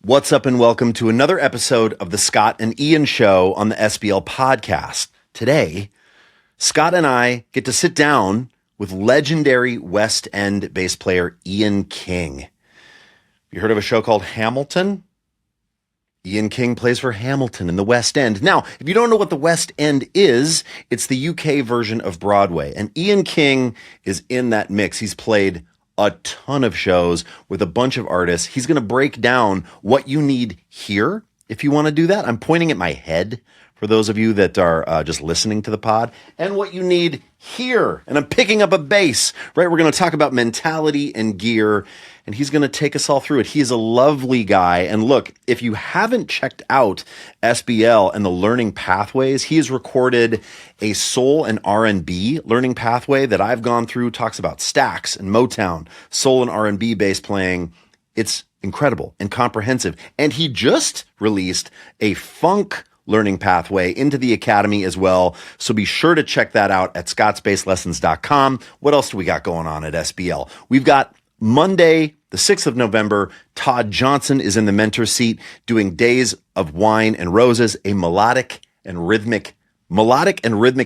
What's up and welcome to another episode of the Scott and Ian Show on the SBL Podcast. Today, Scott and I get to sit down with legendary West End bass player Ian King. You heard of a show called Hamilton? Ian King plays for Hamilton in the West End. Now, if you don't know what the West End is, it's the UK version of Broadway. And Ian King is in that mix. He's played a ton of shows with a bunch of artists. He's going to break down what you need here if you want to do that. I'm pointing at my head for those of you that are just listening to the pod, and what you need here. And I'm picking up a bass, right? We're going to talk about mentality and gear, and he's going to take us all through it. He is a lovely guy. And look, if you haven't checked out SBL and the learning pathways, he has recorded a soul and R&B learning pathway that I've gone through, talks about stacks and Motown, soul and R&B bass playing. It's incredible and comprehensive. And he just released a funk learning pathway into the academy as well. So be sure to check that out at scottsbasslessons.com. What else do we got going on at SBL? We've got Monday, the 6th of November, Todd Johnson is in the mentor seat doing Days of Wine and Roses, a melodic and rhythmic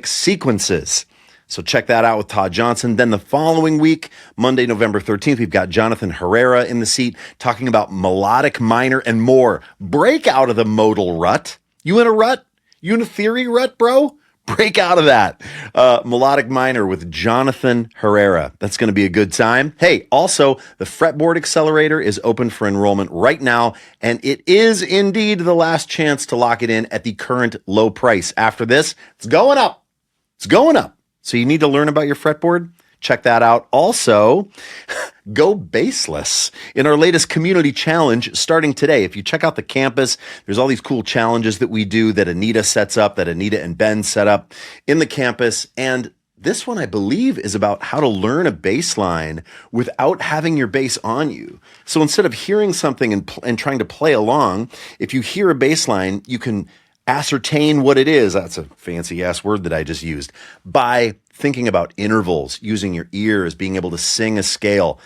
sequences. So check that out with Todd Johnson. Then the following week, Monday, November 13th, we've got Jonathan Herrera in the seat talking about melodic minor and more. Break out of the modal rut. You in a rut? You in a theory rut, bro? Break out of that. Melodic minor with Jonathan Herrera. That's going to be a good time. Hey, also, the Fretboard Accelerator is open for enrollment right now, and it is indeed the last chance to lock it in at the current low price. After this, it's going up. It's going up. So you need to learn about your fretboard? Check that out. Also, go bassless in our latest community challenge starting today. If you check out the campus, there's all these cool challenges that we do that Anita sets up, that Anita and Ben set up in the campus. And this one, I believe, is about how to learn a bass line without having your bass on you. So instead of hearing something and trying to play along, if you hear a bass line, you can ascertain what it is. That's a fancy ass word that I just used. By thinking about intervals, using your ears, being able to sing a scale.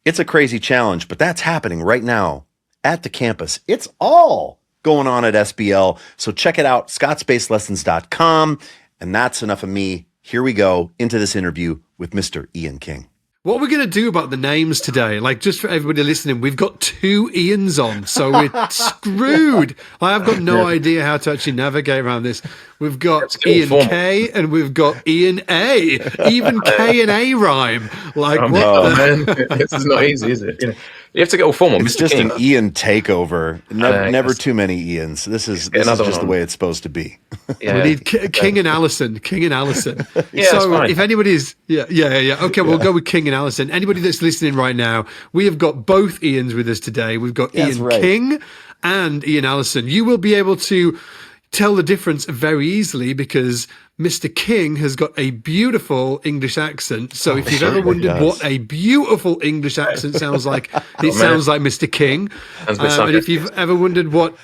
It's a crazy challenge, but that's happening right now at the campus. It's all going on at SBL. So check it out, scottsbasslessons.com. And that's enough of me. Here we go into this interview with Mr. Ian King. What we're going to do about the names today, like just for everybody listening, we've got two Ians on, so we're screwed. I've got no idea how to actually navigate around this. We've got Ian K and we've got Ian A. Even K and A rhyme. Like, man. This is not easy, is it? You have to get all formal. It's just an Ian takeover. Never too many Ians. This is just the way it's supposed to be. Yeah. We need King and Allison. King and Allison. Yeah, so if anybody's... Yeah. Okay, we'll go with King and Allison. Anybody that's listening right now, we have got both Ians with us today. We've got Ian King and Ian Allison. You will be able to tell the difference very easly because Mr. King has got a beautiful English accent. So if you've ever wondered what a beautiful English accent sounds like, it sounds like Mr. King. And if you've ever wondered what...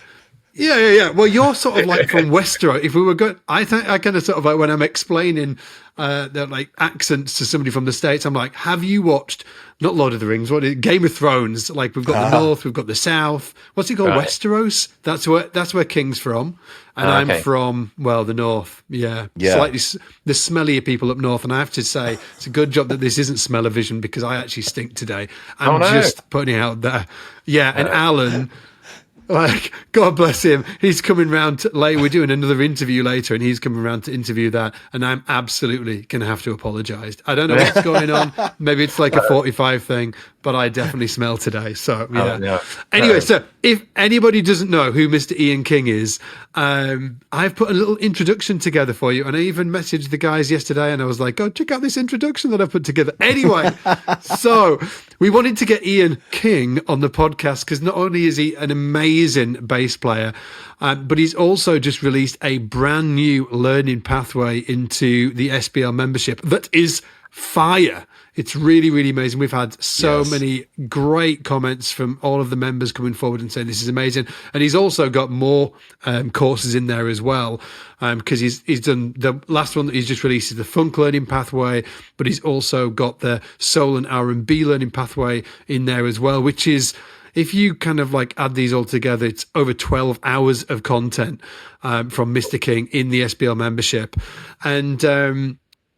Yeah. Well, you're sort of like from Westeros. If we were good, I kind of sort of like when I'm explaining the like accents to somebody from the States, I'm like, have you watched not Lord of the Rings, Game of Thrones? Like we've got the North, we've got the South. What's it called? Right. Westeros. That's where King's from, and I'm from the North. Yeah. Slightly the smellier people up north. And I have to say, it's a good job that this isn't smell-o-vision because I actually stink today. I'm just putting it out there. Yeah, and Alan. Like, God bless him. He's coming round later. We're doing another interview later, and he's coming around to interview that. And I'm absolutely going to have to apologise. I don't know what's going on. Maybe it's like a 45 thing, but I definitely smell today. So, yeah. Anyway, so if anybody doesn't know who Mr. Ian King is, I've put a little introduction together for you. And I even messaged the guys yesterday, and I was like, oh, check out this introduction that I've put together. Anyway, so we wanted to get Ian King on the podcast because not only is he an amazing bass player, but he's also just released a brand new learning pathway into the SBL membership that is fire. It's really, really amazing. We've had so many great comments from all of the members coming forward and saying this is amazing. And he's also got more courses in there as well, because he's done the last one that he's just released is the funk learning pathway, but he's also got the soul and R&B learning pathway in there as well, which is if you kind of like add these all together, it's over 12 hours of content from Mr. King in the SBL membership.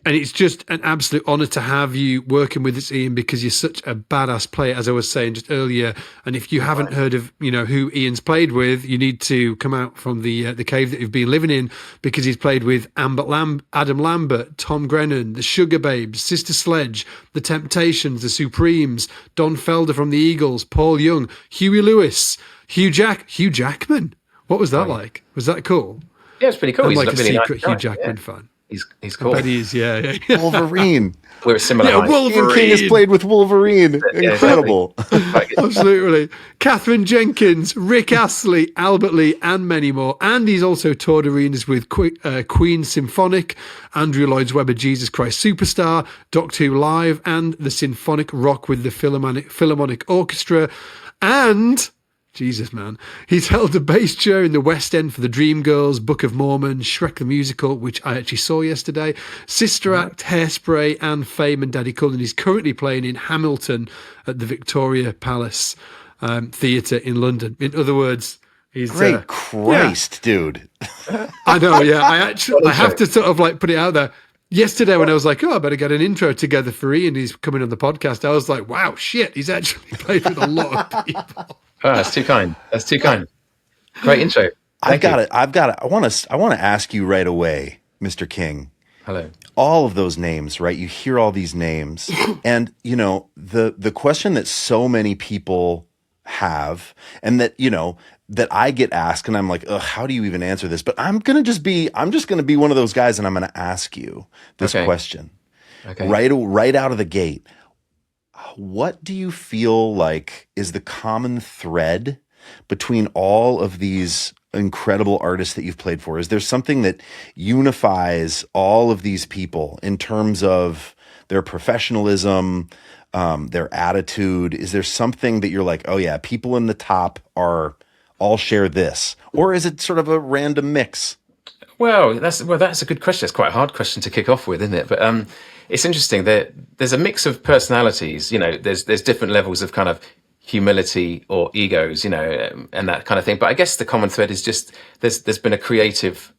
And it's just an absolute honor to have you working with us, Ian, because you're such a badass player, as I was saying just earlier. And if you haven't heard of, who Ian's played with, you need to come out from the cave that you've been living in, because he's played with Adam Lambert, Tom Grennan, the Sugar Babes, Sister Sledge, the Temptations, the Supremes, Don Felder from the Eagles, Paul Young, Huey Lewis, Hugh Jackman. What was that like? Was that cool? Yeah, it's pretty cool. I'm like He's a really secret nice Hugh Jackman fan. He's cool. I bet he is, yeah. Wolverine. We're a similar height. Wolverine. King has played with Wolverine. Incredible. Absolutely. Catherine Jenkins, Rick Astley, Albert Lee, and many more. And he's also toured arenas with Queen Symphonic, Andrew Lloyd Webber, Jesus Christ Superstar, Doctor Who Live, and the Symphonic Rock with the Philharmonic Orchestra. And... Jesus, man. He's held a bass chair in the West End for the Dreamgirls, Book of Mormon, Shrek the Musical, which I actually saw yesterday, Sister Act, Hairspray, and Fame and Daddy Cullen. He's currently playing in Hamilton at the Victoria Palace Theatre in London. In other words, he's... Great Christ, dude. I know, yeah. I have to sort of like put it out there. Yesterday when I was like, I better get an intro together for Ian, he's coming on the podcast, I was like, wow, shit, he's actually played with a lot of people. Oh, that's too kind. Great intro. I've got it. I want to ask you right away, Mr. King. Hello. All of those names, right? You hear all these names, and the question that so many people have, and that that I get asked, and I'm like, how do you even answer this? But I'm just gonna be one of those guys, and I'm gonna ask you this question, right out of the gate. What do you feel like is the common thread between all of these incredible artists that you've played for? Is there something that unifies all of these people in terms of their professionalism, their attitude? Is there something that you're like, oh yeah, people in the top all share this? Or is it sort of a random mix? Well, that's a good question. It's quite a hard question to kick off with, isn't it? But it's interesting that there's a mix of personalities. There's different levels of kind of humility or egos, and that kind of thing. But I guess the common thread is just there's been a creative,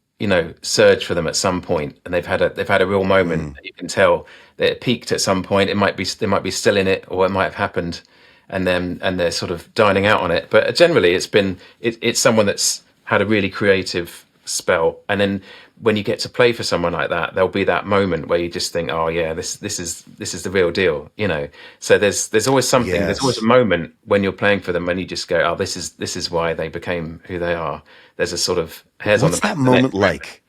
surge for them at some point, and they've had a real moment that you can tell that it peaked at some point. They might be still in it, or it might have happened, and they're sort of dining out on it. But generally, it's someone that's had a really creative spell, and then when you get to play for someone like that, there'll be that moment where you just think, oh yeah, this is the real deal, so there's always something. Yes. There's always a moment when you're playing for them when you just go, oh, this is why they became who they are. There's a sort of hairs on the back. What's that moment like?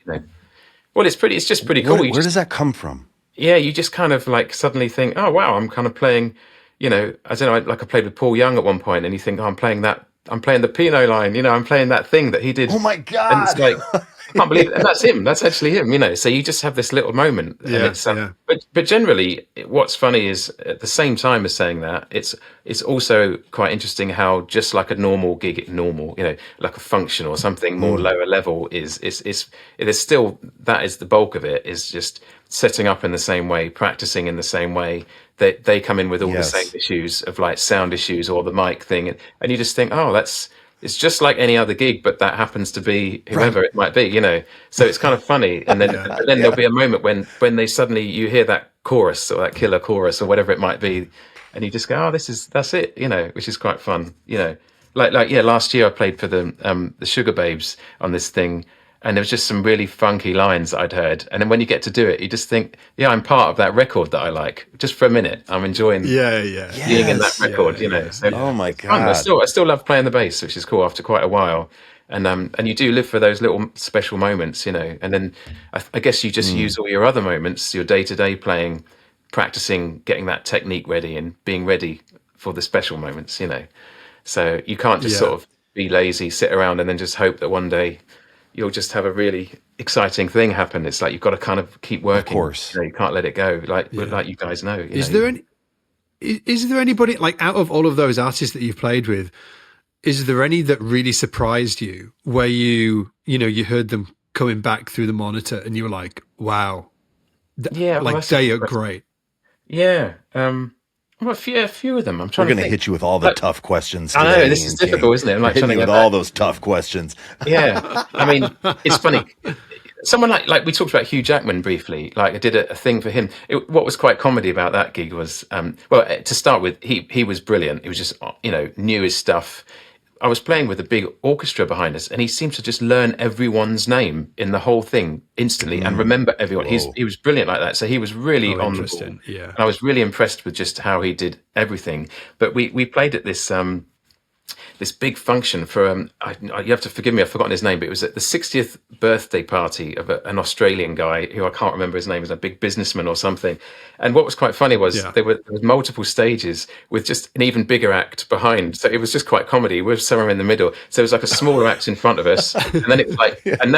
Well, it's just pretty cool. Where does that come from? Yeah, you just kind of like suddenly think, oh wow, I'm kind of playing, I don't know, like I played with Paul Young at one point, and you think, oh, I'm playing the Pinot line, I'm playing that thing that he did. Oh my God. And it's like, I can't believe it. And that's him. That's actually him, So you just have this little moment. And But generally, what's funny is at the same time as saying that, it's also quite interesting how just like a normal gig, like a function or something more lower level is there's still, that is the bulk of it, is just setting up in the same way, practicing in the same way. They come in with all the same issues of like sound issues or the mic thing. And you just think, oh, it's just like any other gig, but that happens to be whoever it might be, So it's kind of funny. And then there'll be a moment when they suddenly, you hear that chorus or that killer chorus or whatever it might be, and you just go, oh, that's it, which is quite fun, last year I played for the Sugar Babes on this thing, and there was just some really funky lines that I'd heard. And then when you get to do it, you just think, yeah, I'm part of that record that I like. Just for a minute, I'm enjoying being in that record, So, oh my God. I still love playing the bass, which is cool after quite a while. And you do live for those little special moments, And then I guess you just use all your other moments, your day-to-day playing, practicing, getting that technique ready and being ready for the special moments, So you can't just sort of be lazy, sit around and then just hope that one day you'll just have a really exciting thing happen. It's like you've got to kind of keep working. Of course. You can't let it go, like you guys know. Is there anybody, like, out of all of those artists that you've played with, is there any that really surprised you, where you heard them coming back through the monitor and you were like, wow, they are great? Yeah. Well, a few of them. I'm We're trying going to to hit you with all the tough questions today. I know, this is difficult, isn't it? I'm like hitting you with all those tough questions. Yeah. I mean, it's funny. Someone like we talked about Hugh Jackman briefly. Like I did a thing for him. What was quite comedy about that gig was, well, to start with, he was brilliant. He was just, knew his stuff. I was playing with a big orchestra behind us, and he seemed to just learn everyone's name in the whole thing instantly and remember everyone. He was brilliant like that. So he was really on the ball. Yeah. And I was really impressed with just how he did everything. But we played at this this big function for you have to forgive me, I've forgotten his name, but it was at the 60th birthday party of an Australian guy who I can't remember his name, was a big businessman or something. And what was quite funny was there was multiple stages with just an even bigger act behind, so it was just quite comedy. We were somewhere in the middle, so it was like a smaller act in front of us, and then it was like and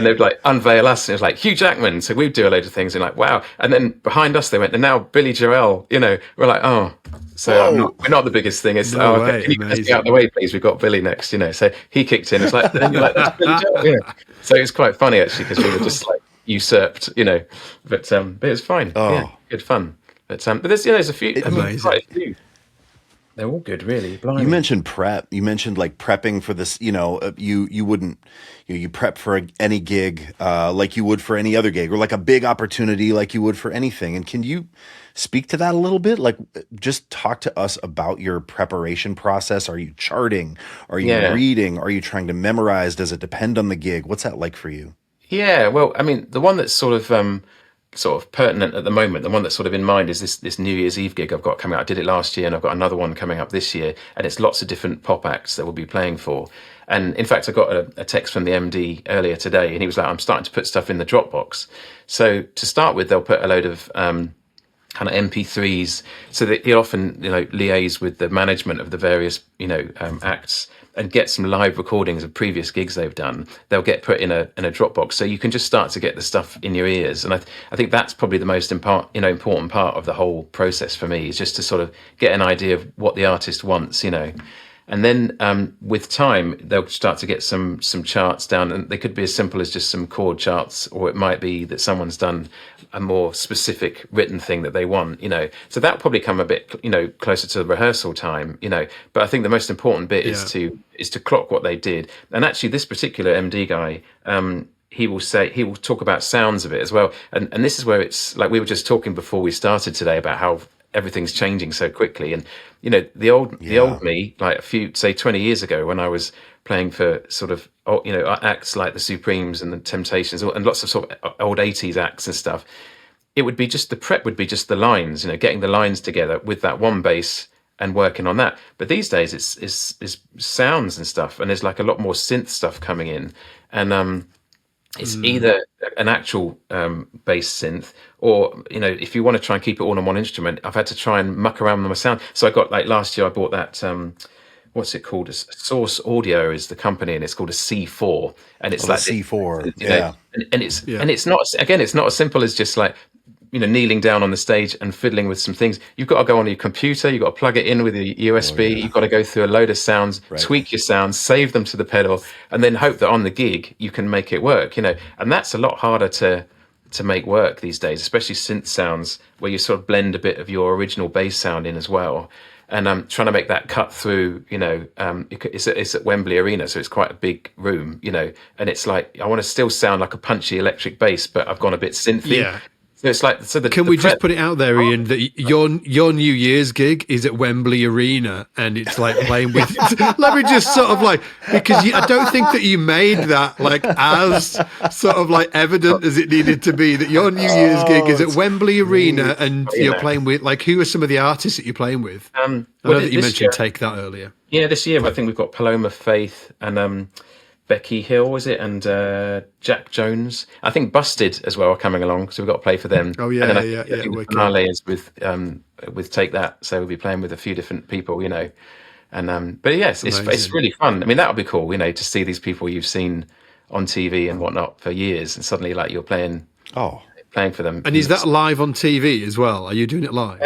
they'd like unveil us, and it was like Hugh Jackman, so we'd do a load of things and like wow, and then behind us they went, and now Billy Joel, we're like, oh, so we're not the biggest thing. It's okay, can you get out of the way, please? We've got Billy next, so he kicked in. It's like, then you're like, that's Billy Joel, So it was quite funny actually, because we were just like usurped, but it was fine. Good fun. But there's a few, quite a few. They're all good, really. Blimey. You mentioned prep. You mentioned like prepping for this. You wouldn't. You prep for any gig like you would for any other gig, or like a big opportunity like you would for anything. And can you speak to that a little bit? Like, just talk to us about your preparation process. Are you charting? Are you reading? Are you trying to memorize? Does it depend on the gig? What's that like for you? Yeah, well, I mean, the one that's sort of pertinent at the moment, the one that's sort of in mind is this New Year's Eve gig I've got coming out. I did it last year, and I've got another one coming up this year, and it's lots of different pop acts that we'll be playing for. And in fact, I got a text from the MD earlier today, and he was like, I'm starting to put stuff in the Dropbox. So to start with, they'll put a load of kind of MP3s, so that he'll often liaise with the management of the various acts and get some live recordings of previous gigs they've done. They'll get put in a Dropbox, so you can just start to get the stuff in your ears. And I think that's probably the most important part of the whole process for me, is just to sort of get an idea of what the artist wants, And then with time, they'll start to get some charts down, and they could be as simple as just some chord charts, or it might be that someone's done a more specific written thing that they want, So that'll probably come a bit, closer to the rehearsal time, But I think the most important bit is to clock what they did. And actually, this particular MD guy, he will talk about sounds of it as well. And this is where it's like we were just talking before we started today about how everything's changing so quickly. And the old me, like 20 years ago, when I was playing for sort of acts like the Supremes and the Temptations and lots of sort of old 80s acts and stuff, it would be just the prep would be just the lines, getting the lines together with that one bass and working on that. But these days it's sounds and stuff, and there's like a lot more synth stuff coming in, and it's either an actual bass synth, or if you want to try and keep it all on one instrument, I've had to try and muck around with my sound. So I got, like, last year I bought that what's it called? A Source Audio is the company, and it's called a C4, and it's like C4, and it's not, again, it's not as simple as just like kneeling down on the stage and fiddling with some things. You've got to go on your computer, you've got to plug it in with a USB, you've got to go through a load of sounds, tweak your sounds, save them to the pedal, and then hope that on the gig you can make it work, and that's a lot harder to make work these days, especially synth sounds, where you sort of blend a bit of your original bass sound in as well. And I'm trying to make that cut through, it's at Wembley Arena, so it's quite a big room, and it's like, I want to still sound like a punchy electric bass, but I've gone a bit synthy. Yeah. So it's like, can we just put it out there, Ian, that your New Year's gig is at Wembley Arena, and it's like playing with. Let me just sort of like, because I don't think that you made that like as sort of like evident as it needed to be, that your New Year's gig is at Wembley Arena, and you're playing with, like, who are some of the artists that you're playing with? I know that you mentioned Take That earlier. Yeah, this year I think we've got Paloma Faith and Becky Hill, was it, and Jack Jones. I think Busted as well are coming along, so we've got to play for them. Oh yeah, and then yeah. The finale is with Take That, so we'll be playing with a few different people, And but yes, it's really fun. I mean, that'll be cool, to see these people you've seen on TV and whatnot for years, and suddenly like you're playing for them. And is that live on TV as well? Are you doing it live?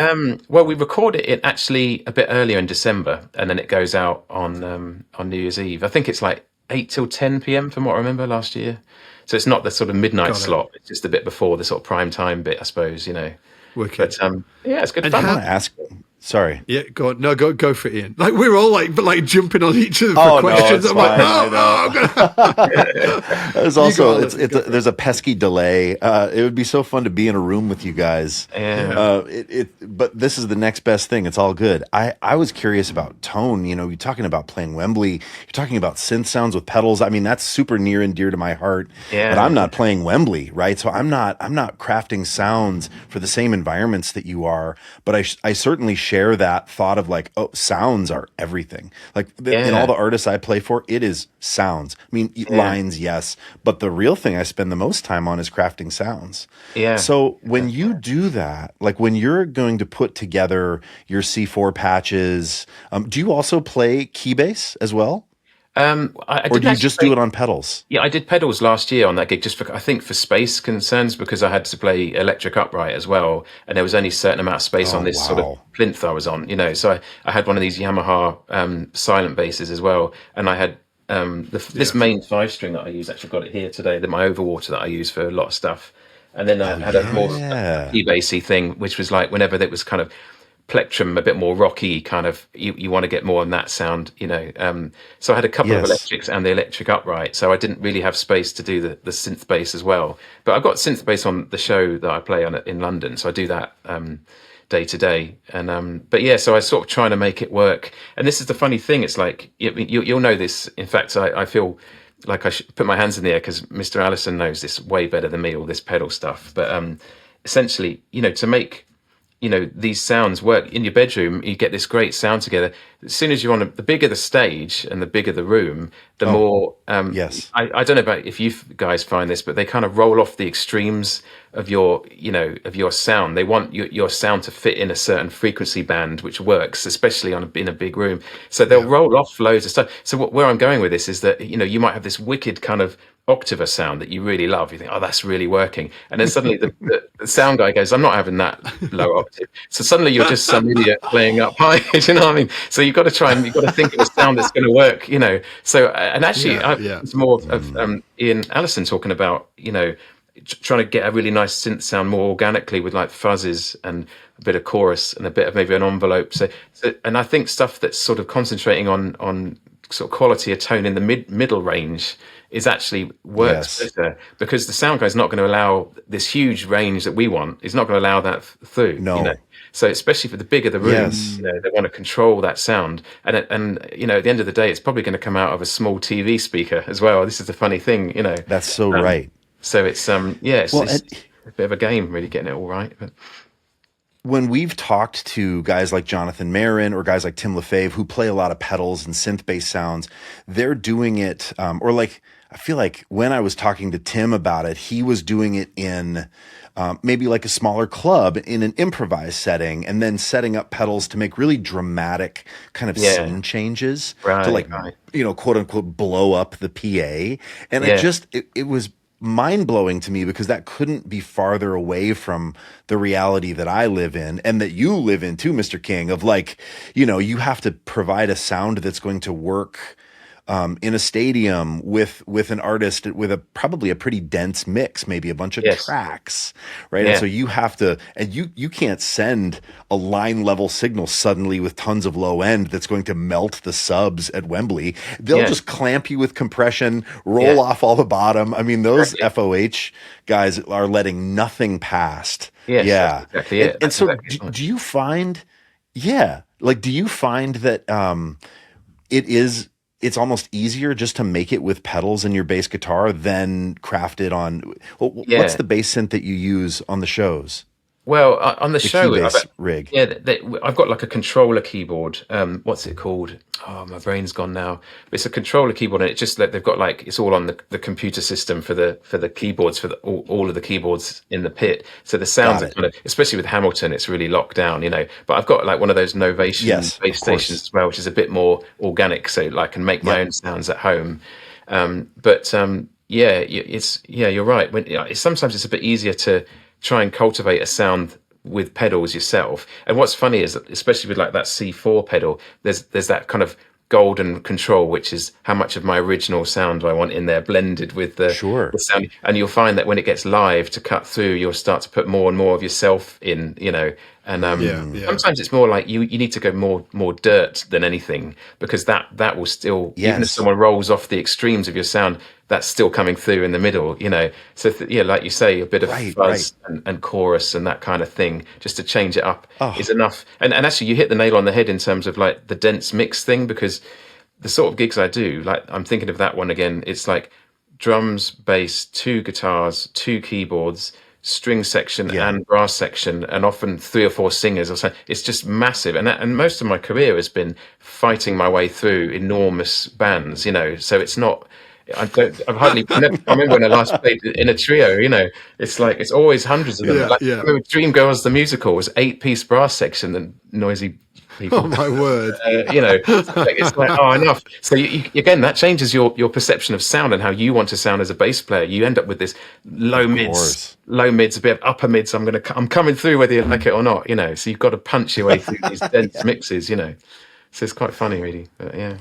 Well, we record it actually a bit earlier in December, and then it goes out on New Year's Eve. I think it's like 8 till 10 p.m. from what I remember last year. So it's not the sort of midnight slot. It's just a bit before the sort of prime time bit, I suppose, Wicked. But yeah, it's good fun. I want to ask, Sorry. Yeah, go on. No, go for it, Ian. Like we're all like jumping on each other for Oh, questions. no, I'm like, there's also there's a pesky delay. It would be so fun to be in a room with you guys. Yeah. But this is the next best thing. It's all good. I was curious about tone. You know, you're talking about playing Wembley. You're talking about synth sounds with pedals. I mean, that's super near and dear to my heart. Yeah. But I'm not playing Wembley, right? So I'm not crafting sounds for the same environments that you are. But I certainly share that thought of like, oh, sounds are everything. Like in all the artists I play for, it is sounds. I mean, lines, yes, but the real thing I spend the most time on is crafting sounds. Yeah. So when you do that, like when you're going to put together your C4 patches, do you also play key bass as well? Or do you just do it on pedals? Yeah, I did pedals last year on that gig, just for, I think for space concerns, because I had to play electric upright as well, and there was only a certain amount of space on this sort of plinth I was on, you know. So I had one of these Yamaha silent basses as well, and I had this main 5-string that I use. Actually, got it here today. My Overwater that I use for a lot of stuff, and then I had a more key bassy thing, which was like whenever that was kind of plectrum, a bit more rocky kind of, you want to get more on that sound, you know. So I had a couple of electrics and the electric upright, so I didn't really have space to do the synth bass as well. But I've got synth bass on the show that I play on in London, so I do that day to day. And but yeah, so I was sort of trying to make it work. And this is the funny thing, it's like you'll know this. In fact, I feel like I should put my hands in the air because Mr. Allison knows this way better than me, all this pedal stuff. But essentially, you know, to make these sounds work in your bedroom, you get this great sound together. As soon as you're on the bigger the stage and the bigger the room, the more I don't know about if you guys find this, but they kind of roll off the extremes of your sound. They want your sound to fit in a certain frequency band, which works especially in a big room. So they'll roll off loads of stuff. So where I'm going with this is that, you know, you might have this wicked kind of octave sound that you really love. You think, oh, that's really working, and then suddenly the sound guy goes, I'm not having that low octave. So suddenly you're just some idiot playing up high. You know what I mean? So you've got to think of a sound that's going to work, you know. So and actually it's more of Ian Allison talking about, you know, trying to get a really nice synth sound more organically with like fuzzes and a bit of chorus and a bit of maybe an envelope. So and I think stuff that's sort of concentrating on sort of quality of tone in the middle range is actually works better, because the sound guy's not going to allow this huge range that we want. He's not going to allow that through. No. You know? So especially for the bigger the room, you know, they want to control that sound. And you know, at the end of the day, it's probably going to come out of a small TV speaker as well. This is the funny thing, you know. That's so right. So it's it's a bit of a game, really getting it all right. But when we've talked to guys like Jonathan Marin or guys like Tim LaFave who play a lot of pedals and synth-based sounds, they're doing it, or like, I feel like when I was talking to Tim about it, he was doing it in maybe like a smaller club in an improvised setting, and then setting up pedals to make really dramatic kind of scene changes to like, you know, quote unquote, blow up the PA. And it was mind-blowing to me, because that couldn't be farther away from the reality that I live in and that you live in too, Mr. King, of like, you know, you have to provide a sound that's going to work in a stadium with an artist with probably a pretty dense mix, maybe a bunch of tracks, right? And so you have to, and you can't send a line level signal suddenly with tons of low end that's going to melt the subs at Wembley. They'll just clamp you with compression, roll off all the bottom. I mean, those FOH guys are letting nothing past. That's exactly it. And so do you find, do you find that it's almost easier just to make it with pedals in your bass guitar than craft it on, what's the bass synth that you use on the shows? Well, on the show, rig. I've got like a controller keyboard. What's it called? Oh, my brain's gone now. It's a controller keyboard, and it's just that they've got like, it's all on the computer system for the keyboards, for all of the keyboards in the pit. So the sounds are kind of, especially with Hamilton, it's really locked down, you know. But I've got like one of those Novation bass stations as well, which is a bit more organic, so I can make my own sounds at home. You're right. Sometimes it's a bit easier to try and cultivate a sound with pedals yourself. And what's funny is that, especially with like that C4 pedal, there's that kind of golden control, which is how much of my original sound do I want in there, blended with the sound. And you'll find that when it gets live to cut through, you'll start to put more and more of yourself in, you know, And sometimes it's more like you need to go more dirt than anything, because that will still, even if someone rolls off the extremes of your sound, that's still coming through in the middle, So like you say, a bit of fuzz and chorus and that kind of thing, just to change it up is enough. And actually, you hit the nail on the head in terms of like the dense mix thing, because the sort of gigs I do, like I'm thinking of that one again. It's like drums, bass, 2 guitars, 2 keyboards, string section and brass section, and often 3 or 4 singers or so. It's just massive, and most of my career has been fighting my way through enormous bands, So it's not. I remember when I last played in a trio. It's like it's always hundreds of them. Dreamgirls the musical was 8-piece brass section and noisy people. Oh my word! It's like enough. So again, that changes your perception of sound and how you want to sound as a bass player. You end up with this low mids, a bit of upper mids. I'm coming through whether you like it or not. So you've got to punch your way through these dense mixes. So it's quite funny, really. But yeah,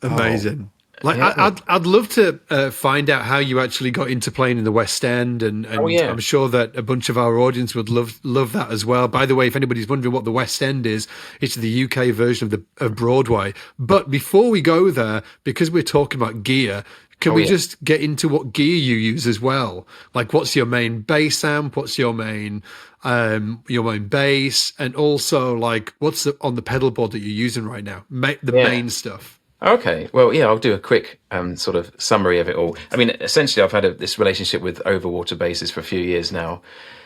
amazing. I'd love to find out how you actually got into playing in the West End, and I'm sure that a bunch of our audience would love that as well. By the way, if anybody's wondering what the West End is, it's the UK version of Broadway. But before we go there, because we're talking about gear, can we just get into what gear you use as well? Like, what's your main bass amp? What's your main bass? And also, like, what's on the pedal board that you're using right now? The main stuff. Okay, well, I'll do a quick sort of summary of it all. I mean, essentially, I've had this relationship with Overwater Basses for a few years now.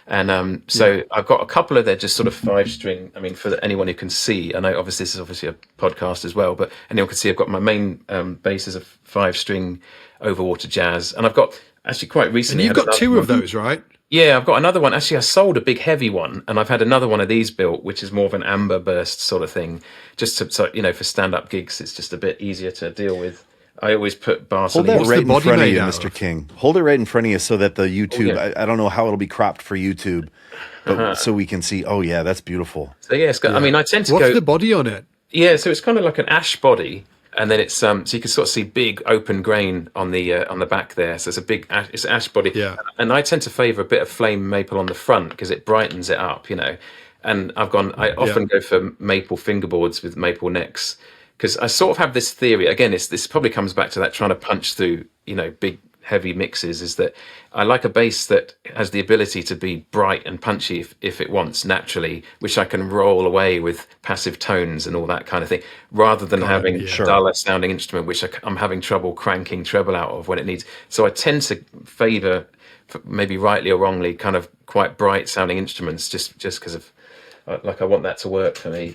And I've got a couple of their just sort of 5-string. I mean, for anyone who can see, I know obviously this is obviously a podcast as well, but anyone can see I've got my main bass as a 5-string Overwater Jazz. And I've got actually quite recently... And you've got 2 of those, right? Yeah, I've got another one. Actually, I sold a big heavy one, and I've had another one of these built, which is more of an amber burst sort of thing, just to, for stand-up gigs. It's just a bit easier to deal with. I always put bars. Hold that right in front of you, Mr. King. Hold it right in front of you so that the YouTube. I don't know how it'll be cropped for YouTube, but so we can see. Oh yeah, that's beautiful. So it's got, I mean, I tend to What's the body on it? Yeah, so it's kind of like an ash body. And then it's so you can sort of see big open grain on the back there. So it's a big it's ash body. Yeah. And I tend to favour a bit of flame maple on the front because it brightens it up, And I often go for maple fingerboards with maple necks, because I sort of have this theory. Again, this probably comes back to that trying to punch through, big heavy mixes, is that I like a bass that has the ability to be bright and punchy if it wants naturally, which I can roll away with passive tones and all that kind of thing, rather than having a duller sounding instrument, which I'm having trouble cranking treble out of when it needs. So I tend to favour, maybe rightly or wrongly, kind of quite bright sounding instruments, just because of I want that to work for me,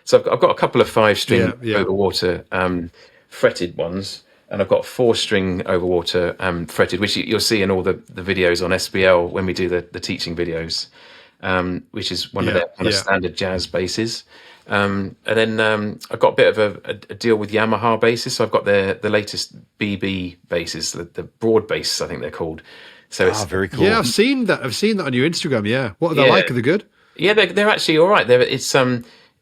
So I've got a couple of 5-string Overwater fretted ones. And I've got 4-string Overwater fretted, which you'll see in all the videos on SBL when we do the teaching videos, which is one of their kind of standard jazz basses. And then I've got a bit of a deal with Yamaha basses. So I've got the latest BB basses, the broad bass, I think they're called. So it's very cool. Yeah, I've seen that on your Instagram. Yeah, what are they like? Are they good? Yeah, they're actually all right.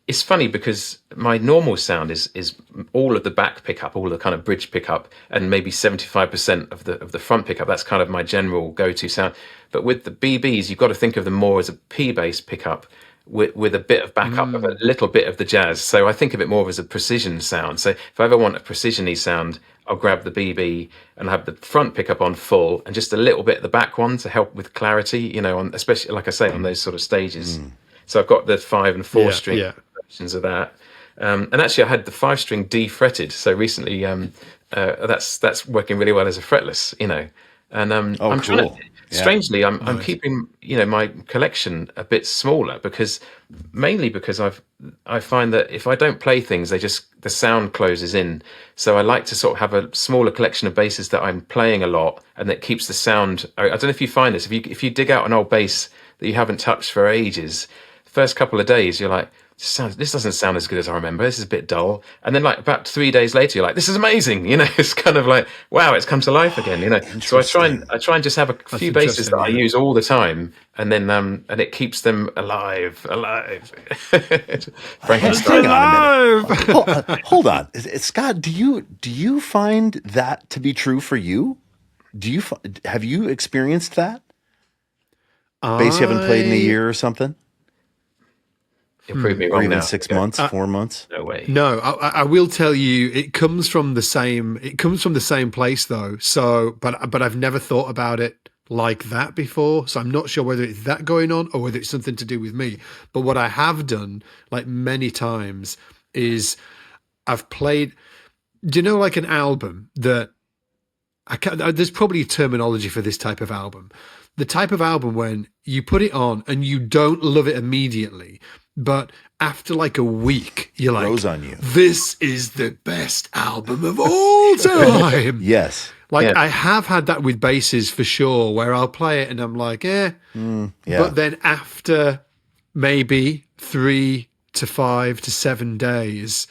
It's funny because my normal sound is all of the back pickup, all the kind of bridge pickup, and maybe 75% of the front pickup. That's kind of my general go-to sound. But with the BBs, you've got to think of them more as a P-bass pickup with a bit of backup of a little bit of the jazz. So I think of it more as a precision sound. So if I ever want a precision-y sound, I'll grab the BB and have the front pickup on full and just a little bit of the back one to help with clarity, especially, like I say, on those sort of stages. So I've got the 5 and 4-string versions of that. And actually I had the 5-string D fretted. So recently that's working really well as a fretless, And I'm trying to, strangely, I'm keeping, my collection a bit smaller mainly because I find that if I don't play things, the sound closes in. So I like to sort of have a smaller collection of basses that I'm playing a lot, and that keeps the sound. I don't know if you find this, if you dig out an old bass that you haven't touched for ages, first couple of days you're like, this doesn't sound as good as I remember. This is a bit dull. And then like about 3 days later, you're like, this is amazing. It's kind of like, wow, it's come to life again. So I try and just have a few basses that I use all the time, and then and it keeps them alive. Frankenstein. Hang on a minute. Hold on, Scott. Do you find that to be true for you? Have you experienced that? Bass you haven't played in a year or something? You'll prove me or wrong even now. 6 months, 4 months. No way. No, I will tell you, it comes from the same place though. So, but I've never thought about it like that before. So I'm not sure whether it's that going on or whether it's something to do with me. But what I have done, like many times, is I've played. Do you know, like an album that there's probably a terminology for this type of album. The type of album when you put it on and you don't love it immediately, but after like a week, you're like, grows on you. This is the best album of all time. Yes. Like I have had that with basses for sure, where I'll play it and I'm like, yeah. But then after maybe 3 to 5 to 7 days,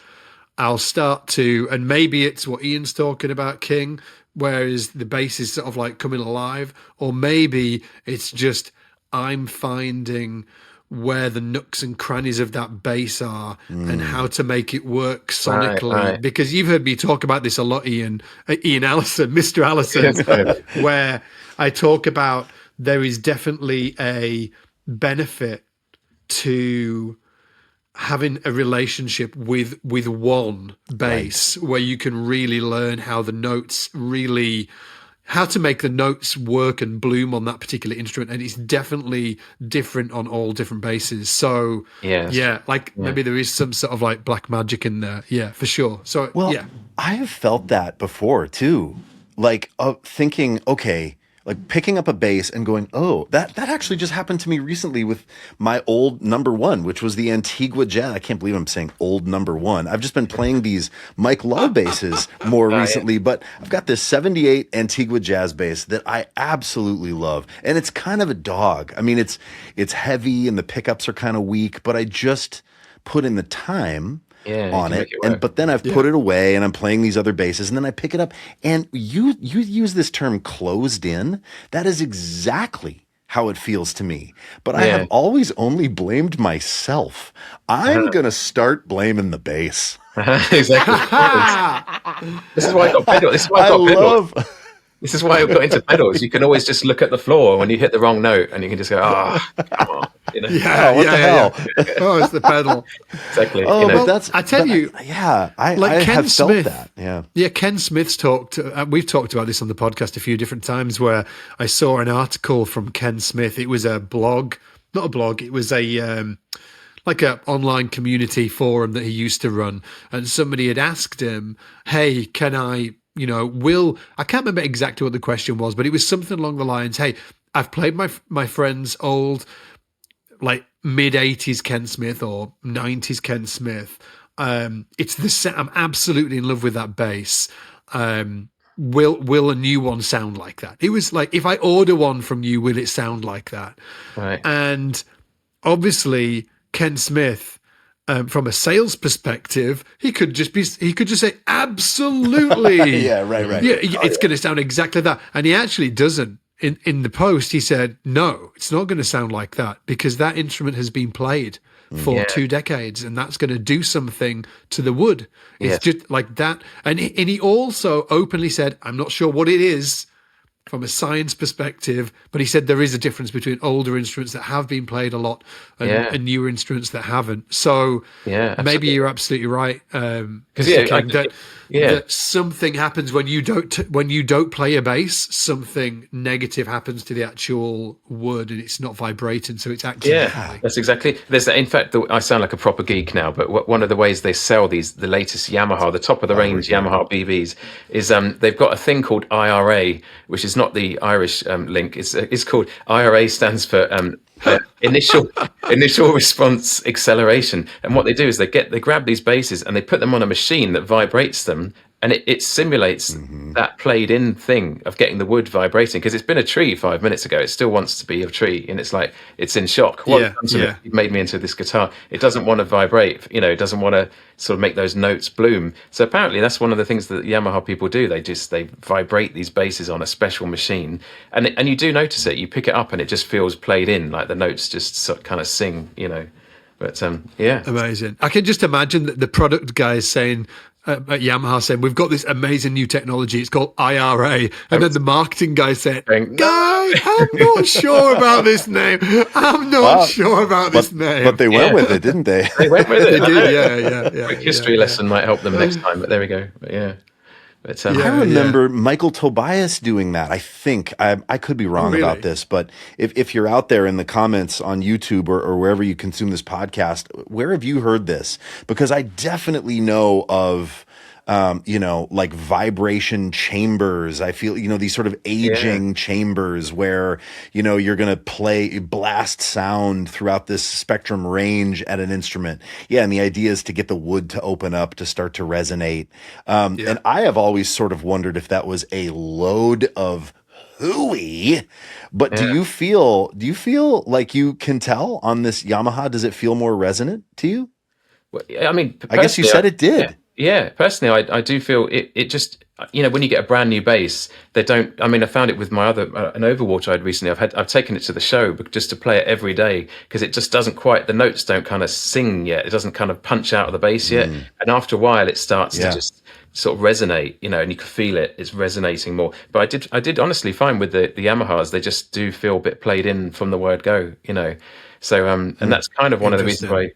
I'll start to, and maybe it's what Ian's talking about, King, whereas the bass is sort of like coming alive, or maybe it's just I'm finding where the nooks and crannies of that bass are and how to make it work sonically. Right. Because you've heard me talk about this a lot, Ian Allison, Mr. Allison, where I talk about there is definitely a benefit to having a relationship with one bass, where you can really learn how to make the notes work and bloom on that particular instrument. And it's definitely different on all different basses. So maybe there is some sort of like black magic in there. Yeah, for sure. So I have felt that before too. Like thinking, okay, like picking up a bass and going, oh, that actually just happened to me recently with my old number one, which was the Antigua Jazz. I can't believe I'm saying old number one. I've just been playing these Mike Love basses more recently, but I've got this 78 Antigua Jazz bass that I absolutely love. And it's kind of a dog. I mean, it's heavy and the pickups are kind of weak, but I just put in the time on it, but then I've put it away and I'm playing these other basses and then I pick it up and you use this term closed in. That is exactly how it feels to me. But I have always only blamed myself. I'm going to start blaming the bass. Exactly. This is why I got pedals. This is why I got pedals. This is why I got into pedals. You can always just look at the floor when you hit the wrong note and you can just go, come on. You know? What the hell? Oh, it's the pedal. Exactly. Oh, you know? but I tell you. I have Smith, felt that. Yeah, Ken Smith's talked. We've talked about this on the podcast a few different times where I saw an article from Ken Smith. It was a blog, not a blog. It was a like an online community forum that he used to run. And somebody had asked him, hey, can I... I can't remember exactly what the question was, but it was something along the lines, hey, I've played my friend's old, like mid-80s Ken Smith or 90s Ken Smith. It's the set. I'm absolutely in love with that bass. Will a new one sound like that? It was like, if I order one from you, will it sound like that? Right. And obviously Ken Smith, from a sales perspective, he could just say absolutely. right. Yeah, it's going to sound exactly that, and he actually doesn't. In the post, he said, no, it's not going to sound like that because that instrument has been played for 2 decades, and that's going to do something to the wood. It's just like that, and he also openly said, I'm not sure what it is from a science perspective, but he said there is a difference between older instruments that have been played a lot and newer instruments that haven't. So maybe you're absolutely right. Because that something happens when you don't play a bass. Something negative happens to the actual wood, and it's not vibrating, so it's actually that's exactly. There's in fact, I sound like a proper geek now, but one of the ways they sell the latest Yamaha, the top of the range Yamaha BBs, is they've got a thing called IRA, which is not the Irish link. It's called IRA, stands for initial response acceleration. And what they do is they grab these basses and they put them on a machine that vibrates them, and it simulates that played in thing of getting the wood vibrating, because it's been a tree 5 minutes ago. It still wants to be a tree, and it's like it's in shock. It made me into this guitar. It doesn't want to vibrate. It doesn't want to sort of make those notes bloom. So apparently that's one of the things that Yamaha people do. They vibrate these basses on a special machine, and you do notice it. You pick it up and it just feels played in, like the notes just kind of sing. But amazing. I can just imagine that the product guy is saying, at Yamaha saying, we've got this amazing new technology. It's called IRA. And then the marketing guy said, guy, I'm not sure about this name. I'm not sure about this name. But they went with it, didn't they? They went with it. They did, yeah. Quick history lesson might help them next time, but there we go. But yeah. But, I remember Michael Tobias doing that. I think I could be wrong about this, but if you're out there in the comments on YouTube or wherever you consume this podcast, where have you heard this? Because I definitely know of, like vibration chambers. I feel, these sort of aging chambers where, you're going to blast sound throughout this spectrum range at an instrument. Yeah. And the idea is to get the wood to open up, to start to resonate. And I have always sort of wondered if that was a load of hooey, but do you feel like you can tell on this Yamaha? Does it feel more resonant to you? Well, I mean, I guess you said it did. Yeah, personally, I do feel it just, when you get a brand new bass, I found it with my other, an Overwater I'd recently, I've taken it to the show just to play it every day because it just doesn't quite, the notes don't kind of sing yet. It doesn't kind of punch out of the bass yet. And after a while, it starts to just sort of resonate, and you can feel it. It's resonating more. But I did honestly find with the Yamahas, they just do feel a bit played in from the word go, So, and that's kind of one of the reasons why,